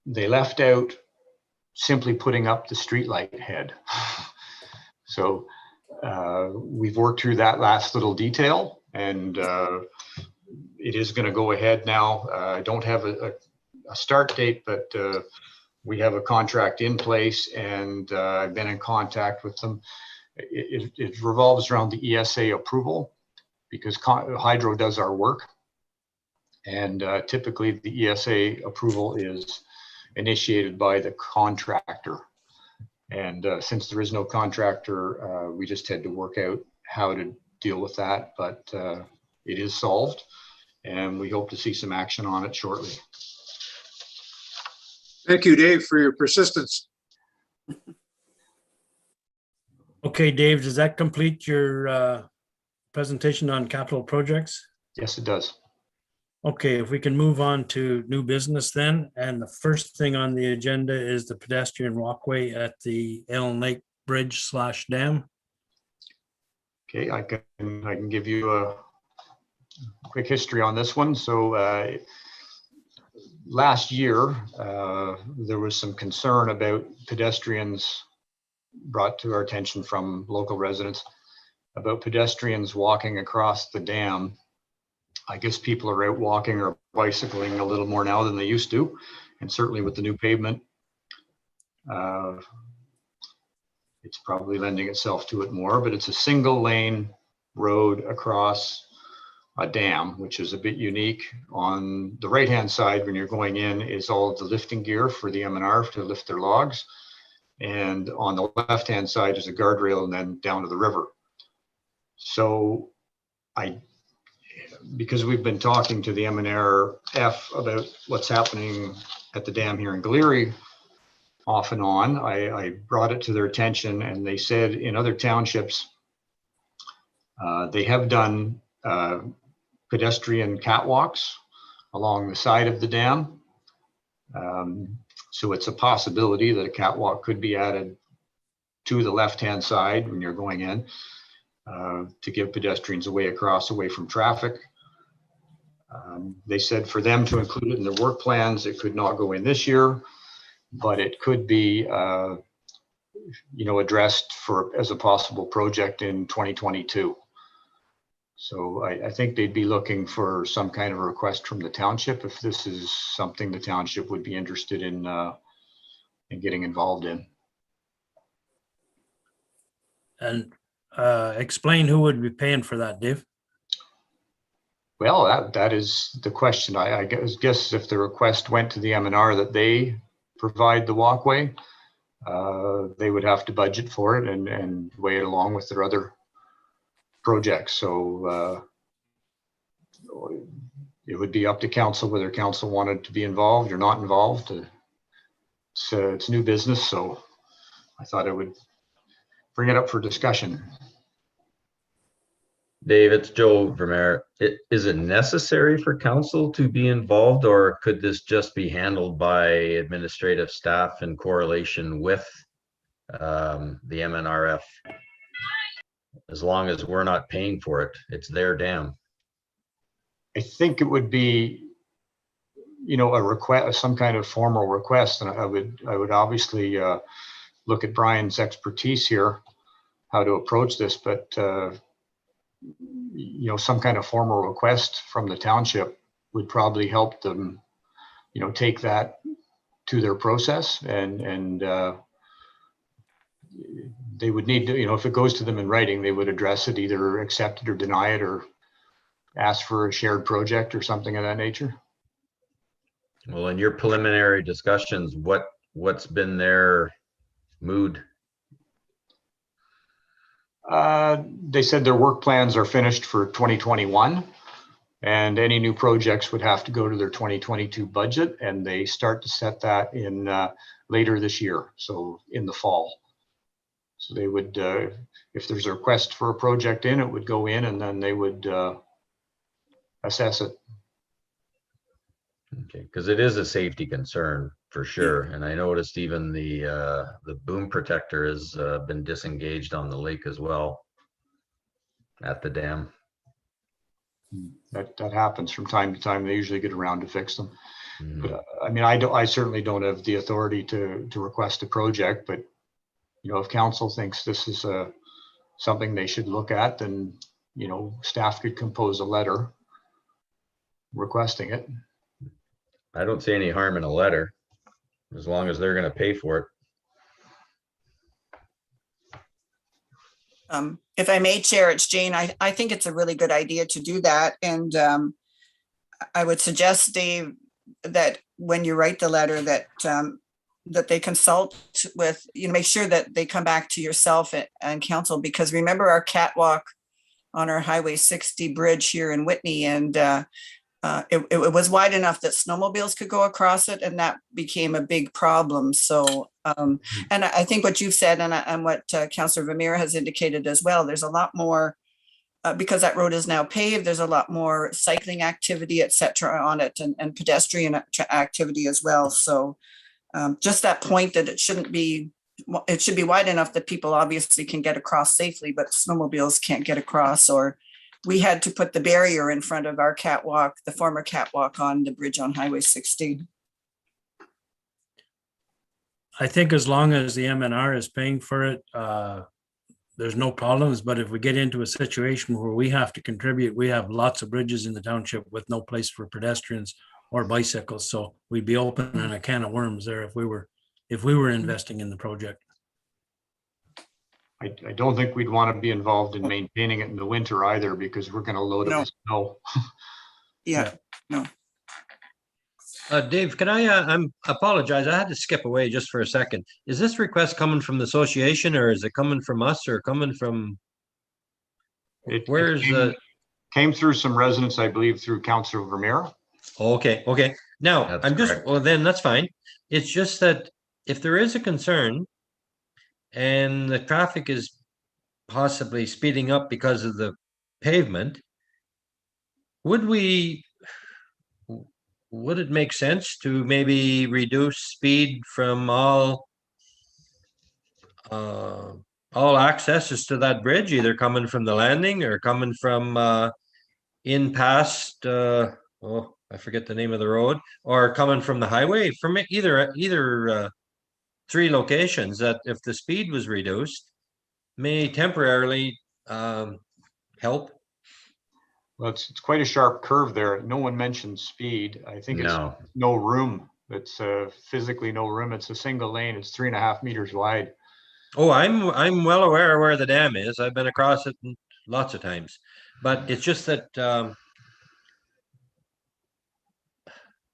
They left out simply putting up the streetlight head. So we've worked through that last little detail, and it is going to go ahead now. I don't have a start date, but we have a contract in place, and I've been in contact with them. It revolves around the ESA approval, because Hydro does our work. And typically the ESA approval is initiated by the contractor. And since there is no contractor, we just had to work out how to deal with that, but it is solved, and we hope to see some action on it shortly. Thank you, Dave, for your persistence. Okay, Dave, does that complete your presentation on capital projects? Yes, it does. Okay, if we can move on to new business then. And the first thing on the agenda is the pedestrian walkway at the Elm Lake Bridge / dam. Okay, I can give you a quick history on this one. So last year, there was some concern about pedestrians brought to our attention from local residents about pedestrians walking across the dam. I guess people are out walking or bicycling a little more now than they used to, and certainly with the new pavement, it's probably lending itself to it more, but it's a single lane road across a dam, which is a bit unique. On the right-hand side, when you're going in, is all of the lifting gear for the M&R to lift their logs. And on the left-hand side is a guardrail and then down to the river. So because we've been talking to the MNRF about what's happening at the dam here in Gallery off and on, I brought it to their attention, and they said in other townships, they have done pedestrian catwalks along the side of the dam. So it's a possibility that a catwalk could be added to the left-hand side when you're going in to give pedestrians a way across, away from traffic. They said for them to include it in their work plans, it could not go in this year, but it could be addressed as a possible project in 2022. So I think they'd be looking for some kind of request from the township if this is something the township would be interested in getting involved in. And explain who would be paying for that, Dave. Well, that is the question. I guess if the request went to the M&R that they provide the walkway, they would have to budget for it and weigh it along with their other projects. So it would be up to council whether council wanted to be involved or not involved. It's new business, so I thought I would bring it up for discussion. Dave, it's Joe Vermeer. Is it necessary for council to be involved, or could this just be handled by administrative staff in correlation with the MNRF? As long as we're not paying for it, it's their dam. I think it would be, a request, some kind of formal request, and I would obviously look at Brian's expertise here, how to approach this, but some kind of formal request from the township would probably help them, take that to their process, and they would need to, if it goes to them in writing, they would address it, either accept it or deny it, or ask for a shared project or something of that nature. Well, in your preliminary discussions, what's been their mood? They said their work plans are finished for 2021, and any new projects would have to go to their 2022 budget, and they start to set that in later this year, so in the fall. So they would, if there's a request for a project in, it would go in and then they would assess it. Okay, because it is a safety concern for sure. And I noticed even the boom protector has been disengaged on the lake as well at the dam. That happens from time to time. They usually get around to fix them. Mhm. But, I mean, I certainly don't have the authority to request a project, but you know, if council thinks this is something they should look at, then, you know, staff could compose a letter requesting it. I don't see any harm in a letter, as long as they're gonna pay for it. If I may, Chair, it's Jane. I think it's a really good idea to do that. And I would suggest, Dave, that when you write the letter that that they consult with, you know, make sure that they come back to yourself and council, because remember our catwalk on our Highway 60 bridge here in Whitney, and it was wide enough that snowmobiles could go across it, and that became a big problem. So, and I think what you've said and what Councillor Vermeer has indicated as well, there's a lot more, because that road is now paved, there's a lot more cycling activity, et cetera, on it, and pedestrian activity as well. So just that point that it should be wide enough that people obviously can get across safely, but snowmobiles can't get across. Or we had to put the barrier in front of our catwalk, the former catwalk on the bridge on Highway 60. I think as long as the MNR is paying for it, there's no problems. But if we get into a situation where we have to contribute, we have lots of bridges in the township with no place for pedestrians or bicycles. So we'd be opening a can of worms there if we were investing in the project. I don't think we'd want to be involved in maintaining it in the winter either, because we're going to load it with snow. Yeah, no. Dave, can I apologize? I had to skip away just for a second. Is this request coming from the association, or is it coming from us, or coming from? Came through some residents, I believe, through Councillor Vermeer. Okay. Now, That's I'm just, correct. well, then that's fine. It's just that if there is a concern and the traffic is possibly speeding up because of the pavement, would it make sense to maybe reduce speed from all accesses to that bridge, either coming from the landing or coming from in past I forget the name of the road, or coming from the highway, from either three locations, that if the speed was reduced may temporarily help? Well, it's quite a sharp curve there. No one mentioned speed. I think it's no room. It's physically no room. It's a single lane. It's 3.5 meters wide. Oh, I'm well aware of where the dam is. I've been across it lots of times, but it's just that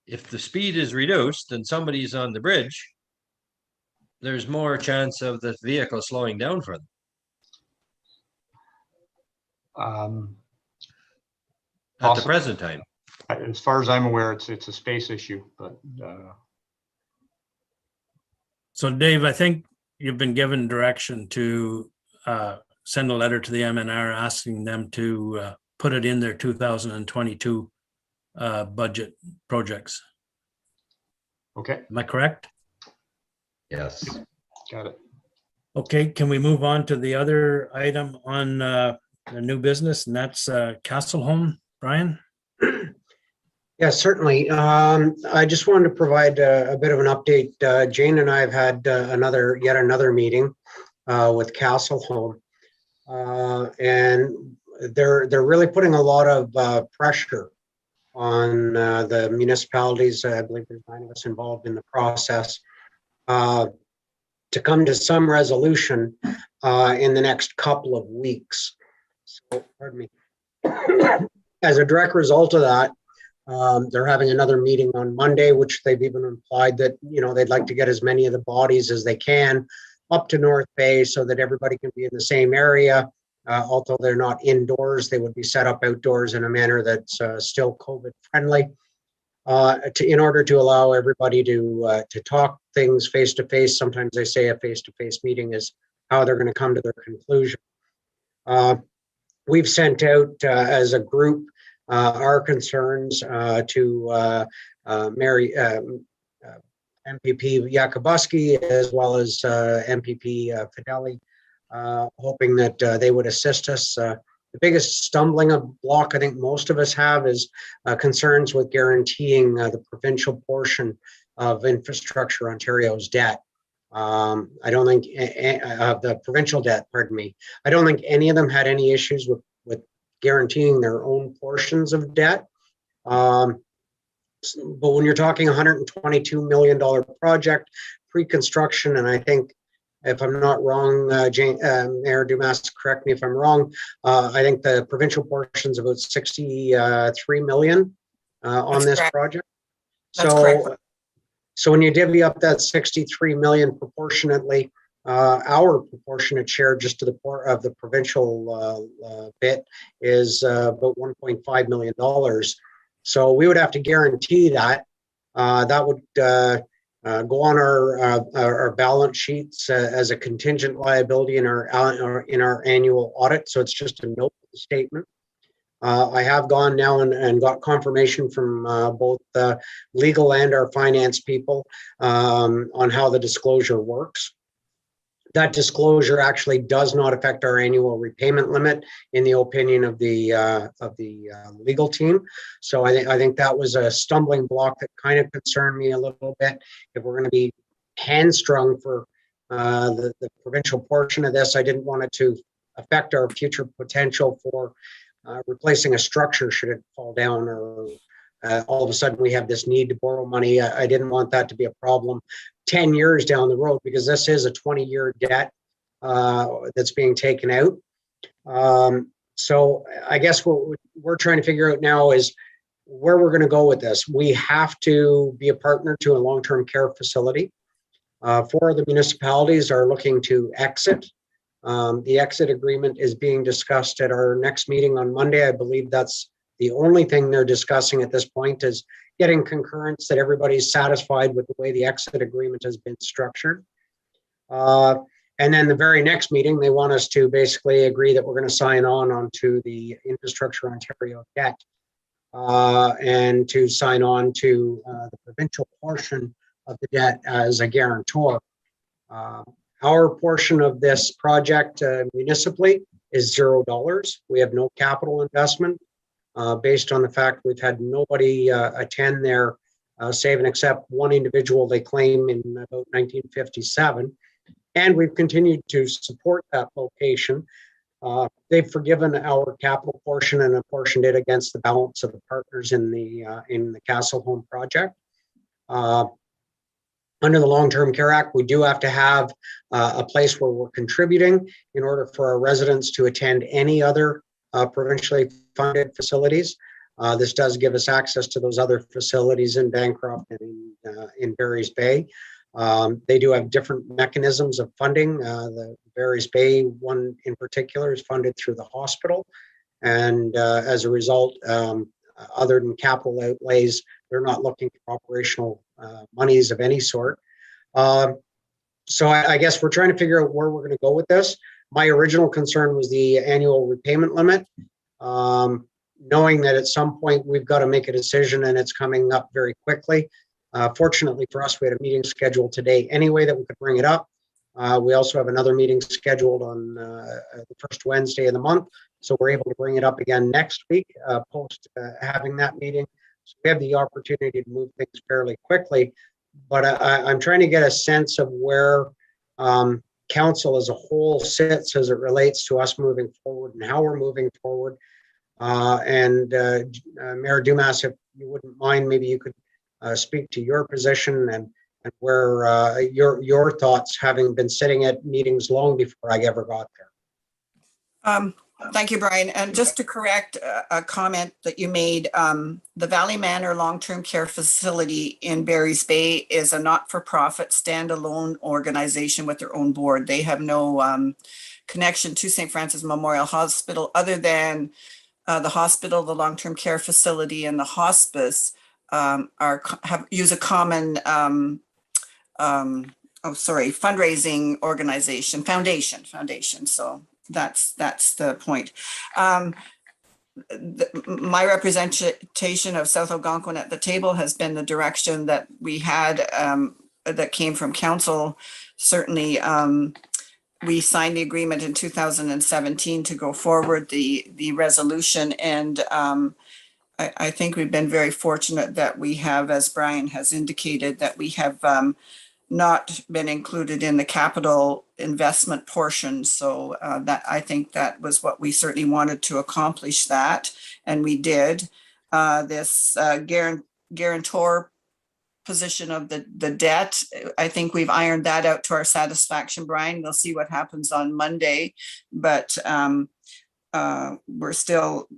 if the speed is reduced and somebody's on the bridge, there's more chance of the vehicle slowing down for them. At the present time. As far as I'm aware, it's a space issue, but. So Dave, I think you've been given direction to send a letter to the MNR asking them to put it in their 2022 budget projects. Okay. Am I correct? Yes. Got it. Okay, can we move on to the other item on the new business, and that's Castleholm, Brian? Yeah, certainly. I just wanted to provide a bit of an update. Jane and I have had yet another meeting with Castleholm, and they're really putting a lot of pressure on the municipalities. I believe there's 9 of us involved in the process to come to some resolution in the next couple of weeks. So, pardon me. As a direct result of that, they're having another meeting on Monday, which they've even implied that, they'd like to get as many of the bodies as they can up to North Bay so that everybody can be in the same area. Although they're not indoors, they would be set up outdoors in a manner that's still COVID friendly, in order to allow everybody to talk things face to face. Sometimes they say a face to face meeting is how they're going to come to their conclusion. We've sent out as a group our concerns to Mary MPP Yakubuski as well as MPP Fideli, hoping that they would assist us. The biggest stumbling block I think most of us have is concerns with guaranteeing the provincial portion of Infrastructure Ontario's debt. I don't think the provincial debt, pardon me. I don't think any of them had any issues with guaranteeing their own portions of debt. But when you're talking $122 million project, pre-construction, and I think, if I'm not wrong, Mayor Dumas, correct me if I'm wrong, I think the provincial portion's about 63 million on this project. That's correct. So when you divvy up that 63 million proportionately, our proportionate share just to of the provincial bit is about $1.5 million. So we would have to guarantee that. That would go on our balance sheets as a contingent liability in our annual audit. So it's just a note statement. I have gone now and got confirmation from both legal and our finance people on how the disclosure works. That disclosure actually does not affect our annual repayment limit, in the opinion of the legal team. So I think that was a stumbling block that kind of concerned me a little bit. If we're going to be hamstrung for the provincial portion of this, I didn't want it to affect our future potential for replacing a structure should it fall down, or all of a sudden we have this need to borrow money. I didn't want that to be a problem 10 years down the road, because this is a 20-year debt that's being taken out. So I guess what we're trying to figure out now is where we're going to go with this. We have to be a partner to a long-term care facility. 4 of the municipalities are looking to exit. The exit agreement is being discussed at our next meeting on Monday. I believe that's the only thing they're discussing at this point, is getting concurrence that everybody's satisfied with the way the exit agreement has been structured. And then the very next meeting, they want us to basically agree that we're going to sign onto the Infrastructure Ontario debt and to sign on to the provincial portion of the debt as a guarantor. Our portion of this project municipally is $0. We have no capital investment based on the fact we've had nobody attend there, save and except one individual they claim in about 1957. And we've continued to support that location. They've forgiven our capital portion and apportioned it against the balance of the partners in the Castle Home project. Under the Long-Term Care Act, we do have to have a place where we're contributing in order for our residents to attend any other provincially funded facilities. This does give us access to those other facilities in Bancroft and in Barry's Bay. They do have different mechanisms of funding. The Barry's Bay one in particular is funded through the hospital. And as a result, other than capital outlays, they're not looking for operational monies of any sort. So I guess we're trying to figure out where we're going to go with this. My original concern was the annual repayment limit, knowing that at some point we've got to make a decision and it's coming up very quickly. Fortunately for us, we had a meeting scheduled today anyway that we could bring it up. We also have another meeting scheduled on the first Wednesday of the month. So we're able to bring it up again next week post having that meeting. So we have the opportunity to move things fairly quickly. But I'm trying to get a sense of where council as a whole sits as it relates to us moving forward and how we're moving forward. Mayor Dumas, if you wouldn't mind, maybe you could speak to your position and where your thoughts, having been sitting at meetings long before I ever got there. Thank you, Brian. And just to correct a comment that you made, the Valley Manor Long-Term Care Facility in Barry's Bay is a not-for-profit standalone organization with their own board. They have no connection to St. Francis Memorial Hospital other than the hospital, the long-term care facility, and the hospice use a common fundraising organization, foundation. So that's the point. My representation of South Algonquin at the table has been the direction that we had, that came from council. Certainly, we signed the agreement in 2017 to go forward the resolution, and I think we've been very fortunate that we have, as Brian has indicated, that we have not been included in the capital investment portion. So that, I think that was what we certainly wanted to accomplish that, and we did. This guarantor position of the debt, I think we've ironed that out to our satisfaction, Brian. We'll see what happens on Monday, but we're still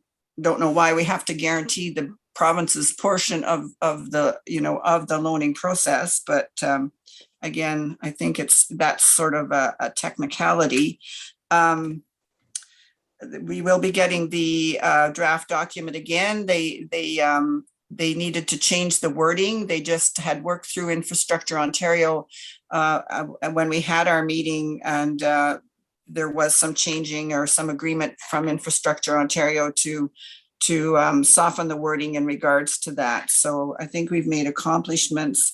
don't know why we have to guarantee the province's portion of the loaning process, but again, I think that's sort of a technicality. We will be getting the draft document again. They needed to change the wording. They just had worked through Infrastructure Ontario when we had our meeting, and there was some changing or some agreement from Infrastructure Ontario to soften the wording in regards to that. So I think we've made accomplishments.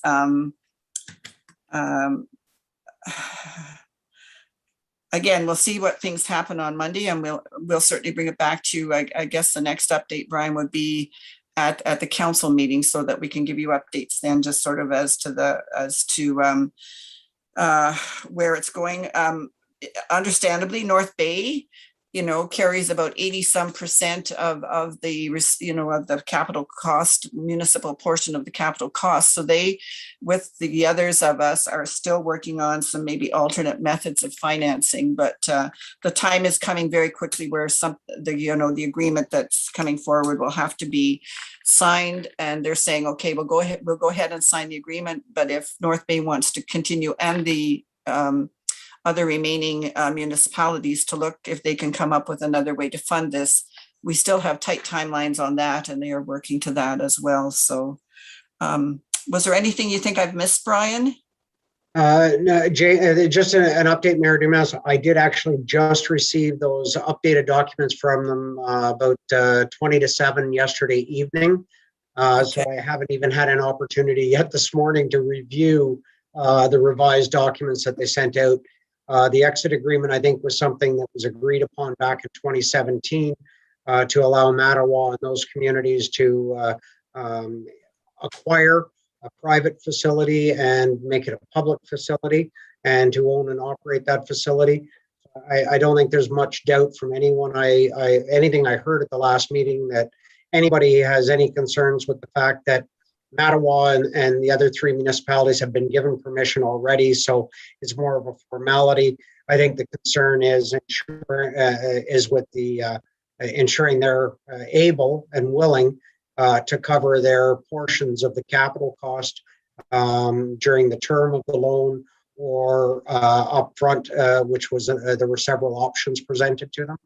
Again, we'll see what things happen on Monday, and we'll certainly bring it back to you. I guess the next update, Brian, would be at the council meeting, so that we can give you updates then, just sort of as to where it's going. Understandably, North Bay, carries about 80% of the capital cost, municipal portion of the capital cost. So they, with the others of us, are still working on some maybe alternate methods of financing. But the time is coming very quickly where the agreement that's coming forward will have to be signed, and they're saying, okay, we'll go ahead and sign the agreement. But if North Bay wants to continue, and the other remaining municipalities, to look if they can come up with another way to fund this, we still have tight timelines on that, and they are working to that as well. So was there anything you think I've missed, Brian? No, Jay, just an update, Mayor Dumas. I did actually just receive those updated documents from them about 20 to 7 yesterday evening. So I haven't even had an opportunity yet this morning to review the revised documents that they sent out. The exit agreement, I think, was something that was agreed upon back in 2017 to allow Mattawa and those communities to acquire a private facility and make it a public facility, and to own and operate that facility. I don't think there's much doubt from anyone. Anything I heard at the last meeting, that anybody has any concerns with the fact that Mattawa and the other 3 municipalities have been given permission already, so it's more of a formality. I think the concern is with the ensuring they're able and willing to cover their portions of the capital cost during the term of the loan, or upfront, which was there were several options presented to them.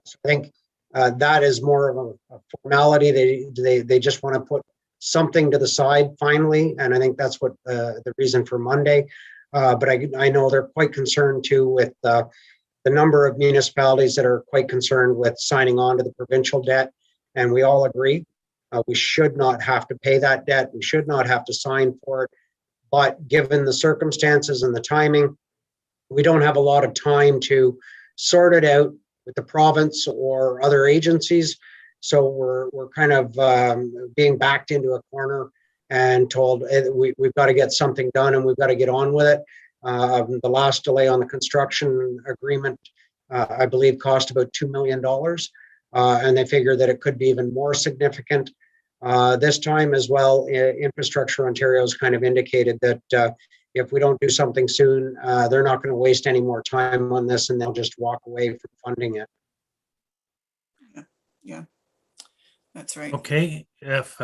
So I think that is more of a formality. They just want to put something to the side finally, and I think that's what the reason for Monday. But I know they're quite concerned too with the number of municipalities that are quite concerned with signing on to the provincial debt, and we all agree we should not have to pay that debt. We should not have to sign for it. But given the circumstances and the timing, we don't have a lot of time to sort it out with the province or other agencies. So we're kind of being backed into a corner and told we've got to get something done, and we've got to get on with it. The last delay on the construction agreement, I believe, cost about $2 million. And they figure that it could be even more significant this time as well. Infrastructure Ontario has kind of indicated that if we don't do something soon, they're not going to waste any more time on this, and they'll just walk away from funding it. Yeah. That's right. Okay, if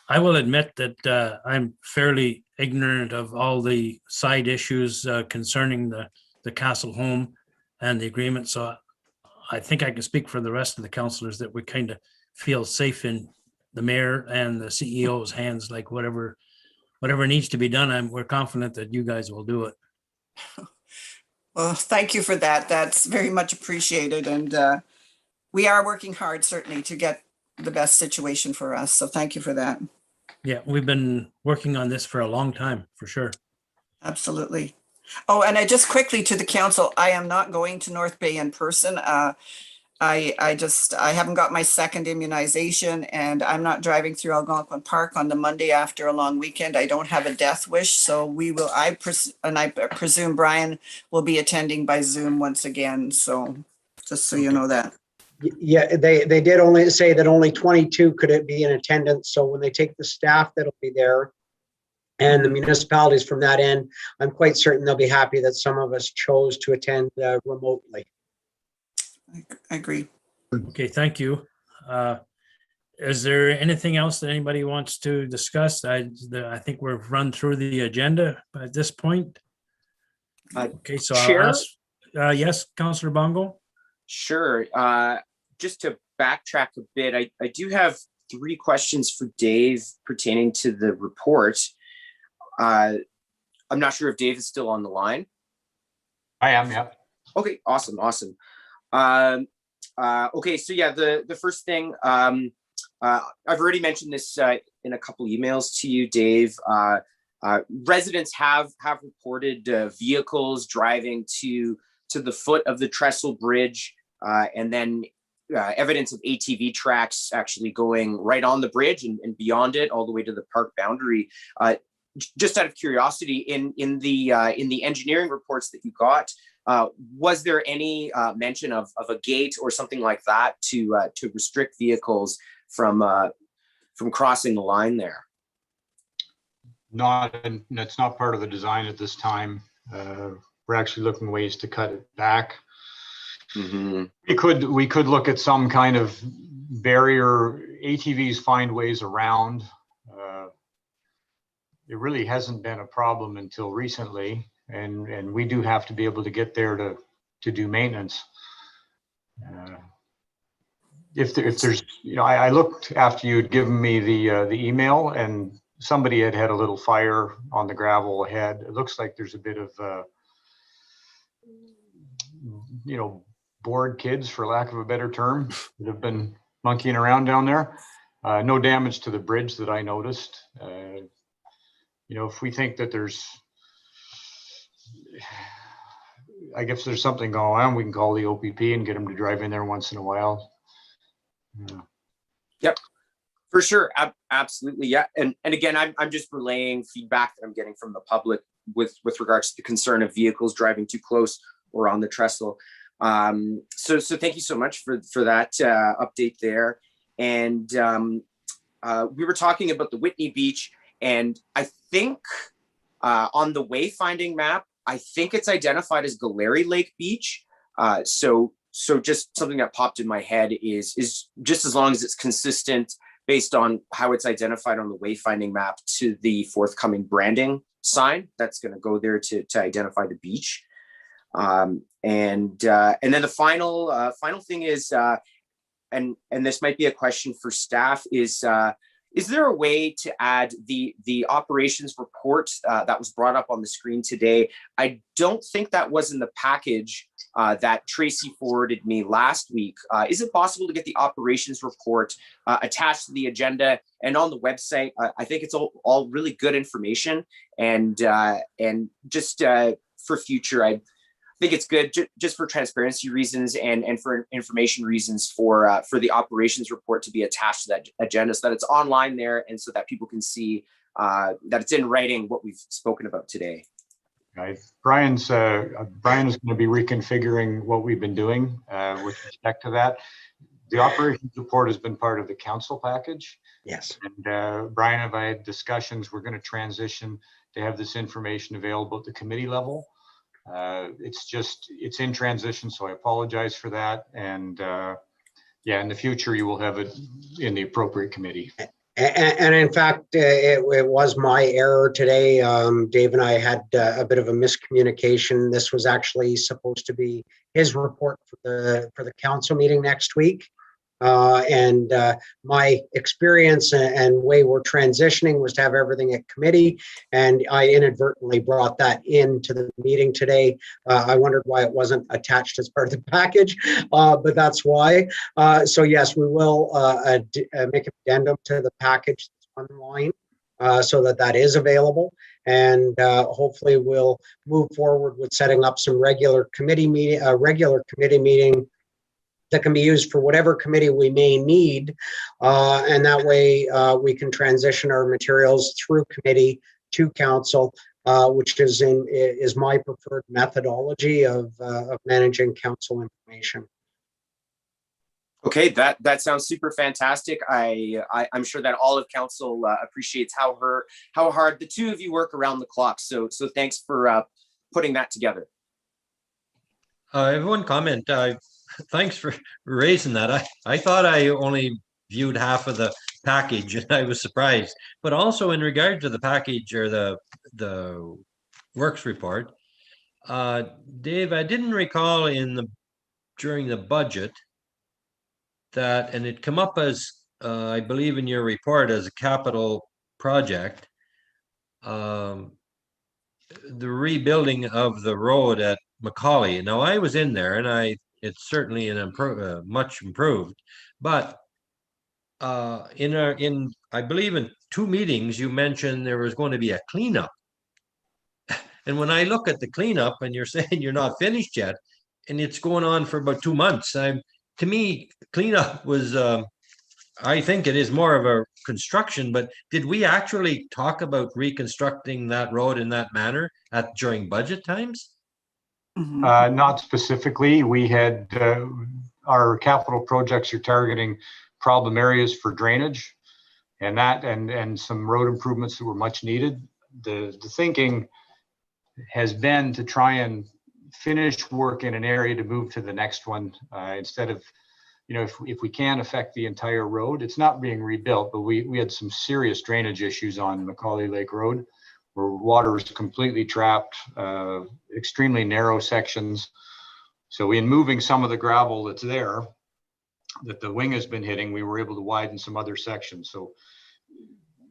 I will admit that I'm fairly ignorant of all the side issues concerning the Castle Home and the agreement. So I think I can speak for the rest of the councillors that we kind of feel safe in the mayor and the CEO's hands, like whatever whatever needs to be done, we're confident that you guys will do it. Well, thank you for that. That's very much appreciated. And we are working hard, certainly, to get the best situation for us. So thank you for that. Yeah, we've been working on this for a long time, for sure. Absolutely. Oh, and I just quickly to the council, I am not going to North Bay in person. I haven't got my second immunization, and I'm not driving through Algonquin Park on the Monday after a long weekend. I don't have a death wish, so I presume Brian will be attending by Zoom once again. So just so you know that. Yeah, they did only say that only 22 could be in attendance. So when they take the staff that'll be there and the municipalities from that end, I'm quite certain they'll be happy that some of us chose to attend remotely. I agree. Okay, thank you. Is there anything else that anybody wants to discuss? I think we've run through the agenda at this point. Okay, so Chair? I'll ask, yes, Councillor Bongo? Sure. Just to backtrack a bit, I do have 3 questions for Dave pertaining to the report. I'm not sure if Dave is still on the line. I am, yeah. Okay, awesome. Okay, so yeah, the first thing, I've already mentioned this in a couple emails to you, Dave. Residents have reported vehicles driving to the foot of the Trestle Bridge, and then evidence of ATV tracks actually going right on the bridge and beyond it, all the way to the park boundary. Just out of curiosity, in the engineering reports that you got, was there any mention of a gate or something like that to restrict vehicles from crossing the line there? It's not part of the design at this time. We're actually looking ways to cut it back. Mm-hmm. We could look at some kind of barrier. ATVs find ways around. It really hasn't been a problem until recently, and we do have to be able to get there to do maintenance. If there's, I looked after you'd given me the email, and somebody had a little fire on the gravel ahead. It looks like there's a bit of bored kids, for lack of a better term, that have been monkeying around down there. No damage to the bridge that I noticed. If we think that I guess there's something going on, we can call the OPP and get them to drive in there once in a while. Yeah. Yep, for sure. Absolutely. Yeah. And again, I'm just relaying feedback that I'm getting from the public with regards to the concern of vehicles driving too close or on the trestle. So thank you so much for that update there. And we were talking about the Whitney Beach, and I think on the wayfinding map, I think it's identified as Galleri Lake Beach. So just something that popped in my head is just as long as it's consistent based on how it's identified on the wayfinding map to the forthcoming branding sign that's going to go there to identify the beach. And then the final thing is, and this might be a question for staff, is there a way to add the operations report that was brought up on the screen today? I don't think that was in the package that Tracy forwarded me last week. Is it possible to get the operations report attached to the agenda and on the website? I think it's all really good information, and just for future, I think it's good just for transparency reasons and for information reasons for the operations report to be attached to that agenda, so that it's online there and so that people can see that it's in writing what we've spoken about today. Right. Brian's going to be reconfiguring what we've been doing with respect to that. The operations report has been part of the council package. Yes. And Brian and I had discussions. We're going to transition to have this information available at the committee level. It's in transition, so I apologize for that. And yeah, in the future, you will have it in the appropriate committee. And in fact, it was my error today. Dave and I had a bit of a miscommunication. This was actually supposed to be his report for the council meeting next week. And my experience and way we're transitioning was to have everything at committee, and I inadvertently brought that into the meeting today. I wondered why it wasn't attached as part of the package, but that's why. So yes, we will make an addendum to the package online so that that is available, and hopefully we'll move forward with setting up some regular committee meeting, that can be used for whatever committee we may need. And that way we can transition our materials through committee to council, which is my preferred methodology of managing council information. Okay, that sounds super fantastic. I'm sure that all of council appreciates how hard the two of you work around the clock. So thanks for putting that together. I have one comment. Thanks for raising that. I thought I only viewed half of the package and I was surprised. But also in regard to the package or the works report, Dave, I didn't recall during the budget that, and it come up as I believe in your report as a capital project, the rebuilding of the road at Macaulay. Now I was in there and it's certainly much improved, but in I believe in 2 meetings you mentioned there was going to be a cleanup. And when I look at the cleanup and you're saying you're not finished yet, and it's going on for about 2 months, to me cleanup was I think it is more of a construction. But did we actually talk about reconstructing that road in that manner during budget times? Not specifically. We had our capital projects are targeting problem areas for drainage and some road improvements that were much needed. The thinking has been to try and finish work in an area to move to the next one instead of, if we can affect the entire road. It's not being rebuilt, but we had some serious drainage issues on Macaulay Lake Road, where water is completely trapped, extremely narrow sections. So in moving some of the gravel that's there, that the wing has been hitting, we were able to widen some other sections. So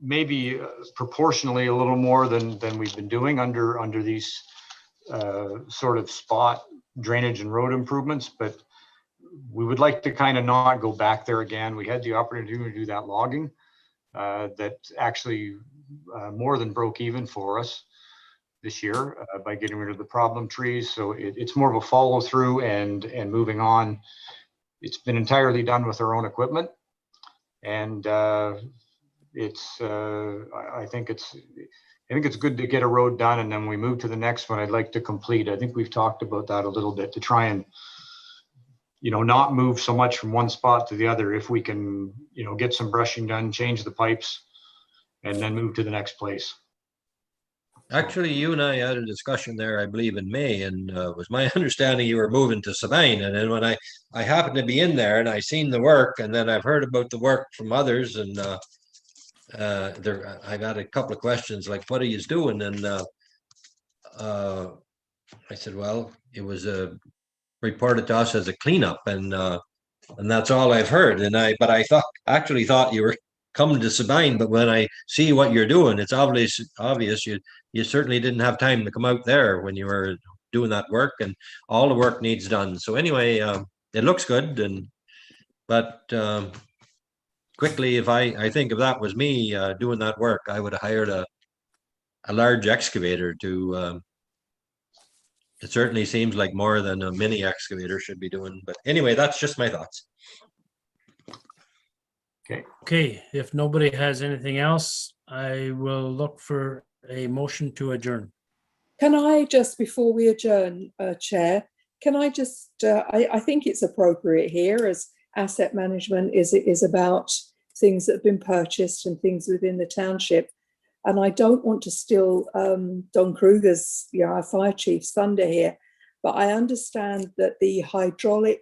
maybe proportionally a little more than we've been doing under these sort of spot drainage and road improvements. But we would like to kind of not go back there again. We had the opportunity to do that logging that actually more than broke even for us this year by getting rid of the problem trees. So it's more of a follow through and moving on. It's been entirely done with our own equipment, and I think it's good to get a road done, and then we move to the next one. I'd like to complete. I think we've talked about that a little bit, to try and not move so much from one spot to the other. If we can get some brushing done, change the pipes, and then move to the next place. Actually, you and I had a discussion there, I believe in May, and was my understanding you were moving to Sabine. And then when I happened to be in there and I seen the work, and then I've heard about the work from others, and I've had a couple of questions like, what are you doing? And I said, well, it was reported to us as a cleanup, and that's all I've heard. But I actually thought you were coming to Sabine, but when I see what you're doing, it's obvious you certainly didn't have time to come out there when you were doing that work, and all the work needs done. So anyway, it looks good, but quickly, if I think if that was me doing that work, I would have hired a large excavator to it certainly seems like more than a mini excavator should be doing. But anyway, that's just my thoughts. Okay, if nobody has anything else, I will look for a motion to adjourn. Can I just, before we adjourn, Chair, can I just, I think it's appropriate here, as asset management is about things that have been purchased and things within the township. And I don't want to steal Don Kruger's, our fire chief's thunder here, but I understand that the hydraulic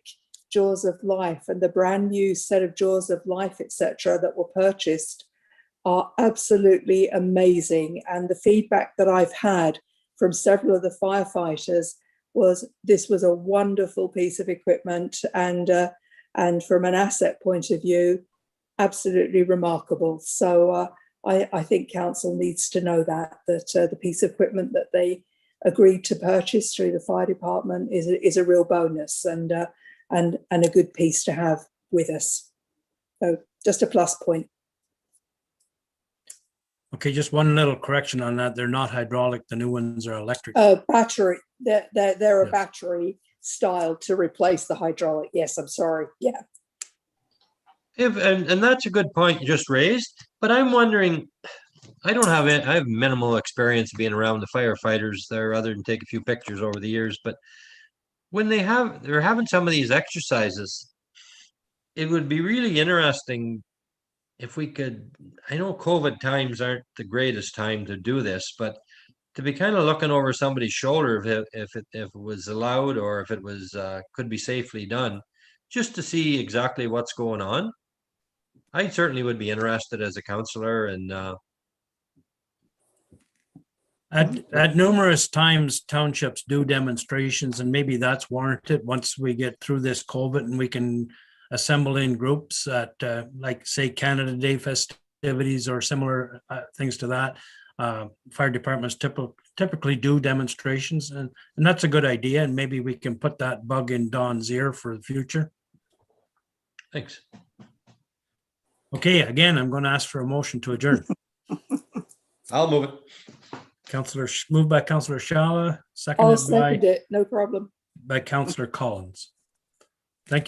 Jaws of Life and the brand new set of Jaws of Life, etc., that were purchased are absolutely amazing. And the feedback that I've had from several of the firefighters was this was a wonderful piece of equipment, and And from an asset point of view, absolutely remarkable. So I think council needs to know that the piece of equipment that they agreed to purchase through the fire department is a real bonus and a good piece to have with us. So just a plus point. Okay, just one little correction on that. They're not hydraulic. The new ones are electric. Battery. They're a Yes. battery style to replace the hydraulic. Yes, I'm sorry. Yeah. And that's a good point you just raised, but I'm wondering, I have minimal experience being around the firefighters there other than take a few pictures over the years, but when they're having some of these exercises, it would be really interesting if we could, I know COVID times aren't the greatest time to do this, but to be kind of looking over somebody's shoulder if it was allowed or if it was could be safely done, just to see exactly what's going on. I certainly would be interested as a counselor and At numerous times, townships do demonstrations, and maybe that's warranted once we get through this COVID and we can assemble in groups at, like, say, Canada Day festivities or similar things to that. Fire departments typically do demonstrations, and that's a good idea. And maybe we can put that bug in Don's ear for the future. thanks. Okay, again, I'm going to ask for a motion to adjourn. I'll move it. Moved by Councillor Shala, I'll seconded second it. No problem. by Councillor Collins.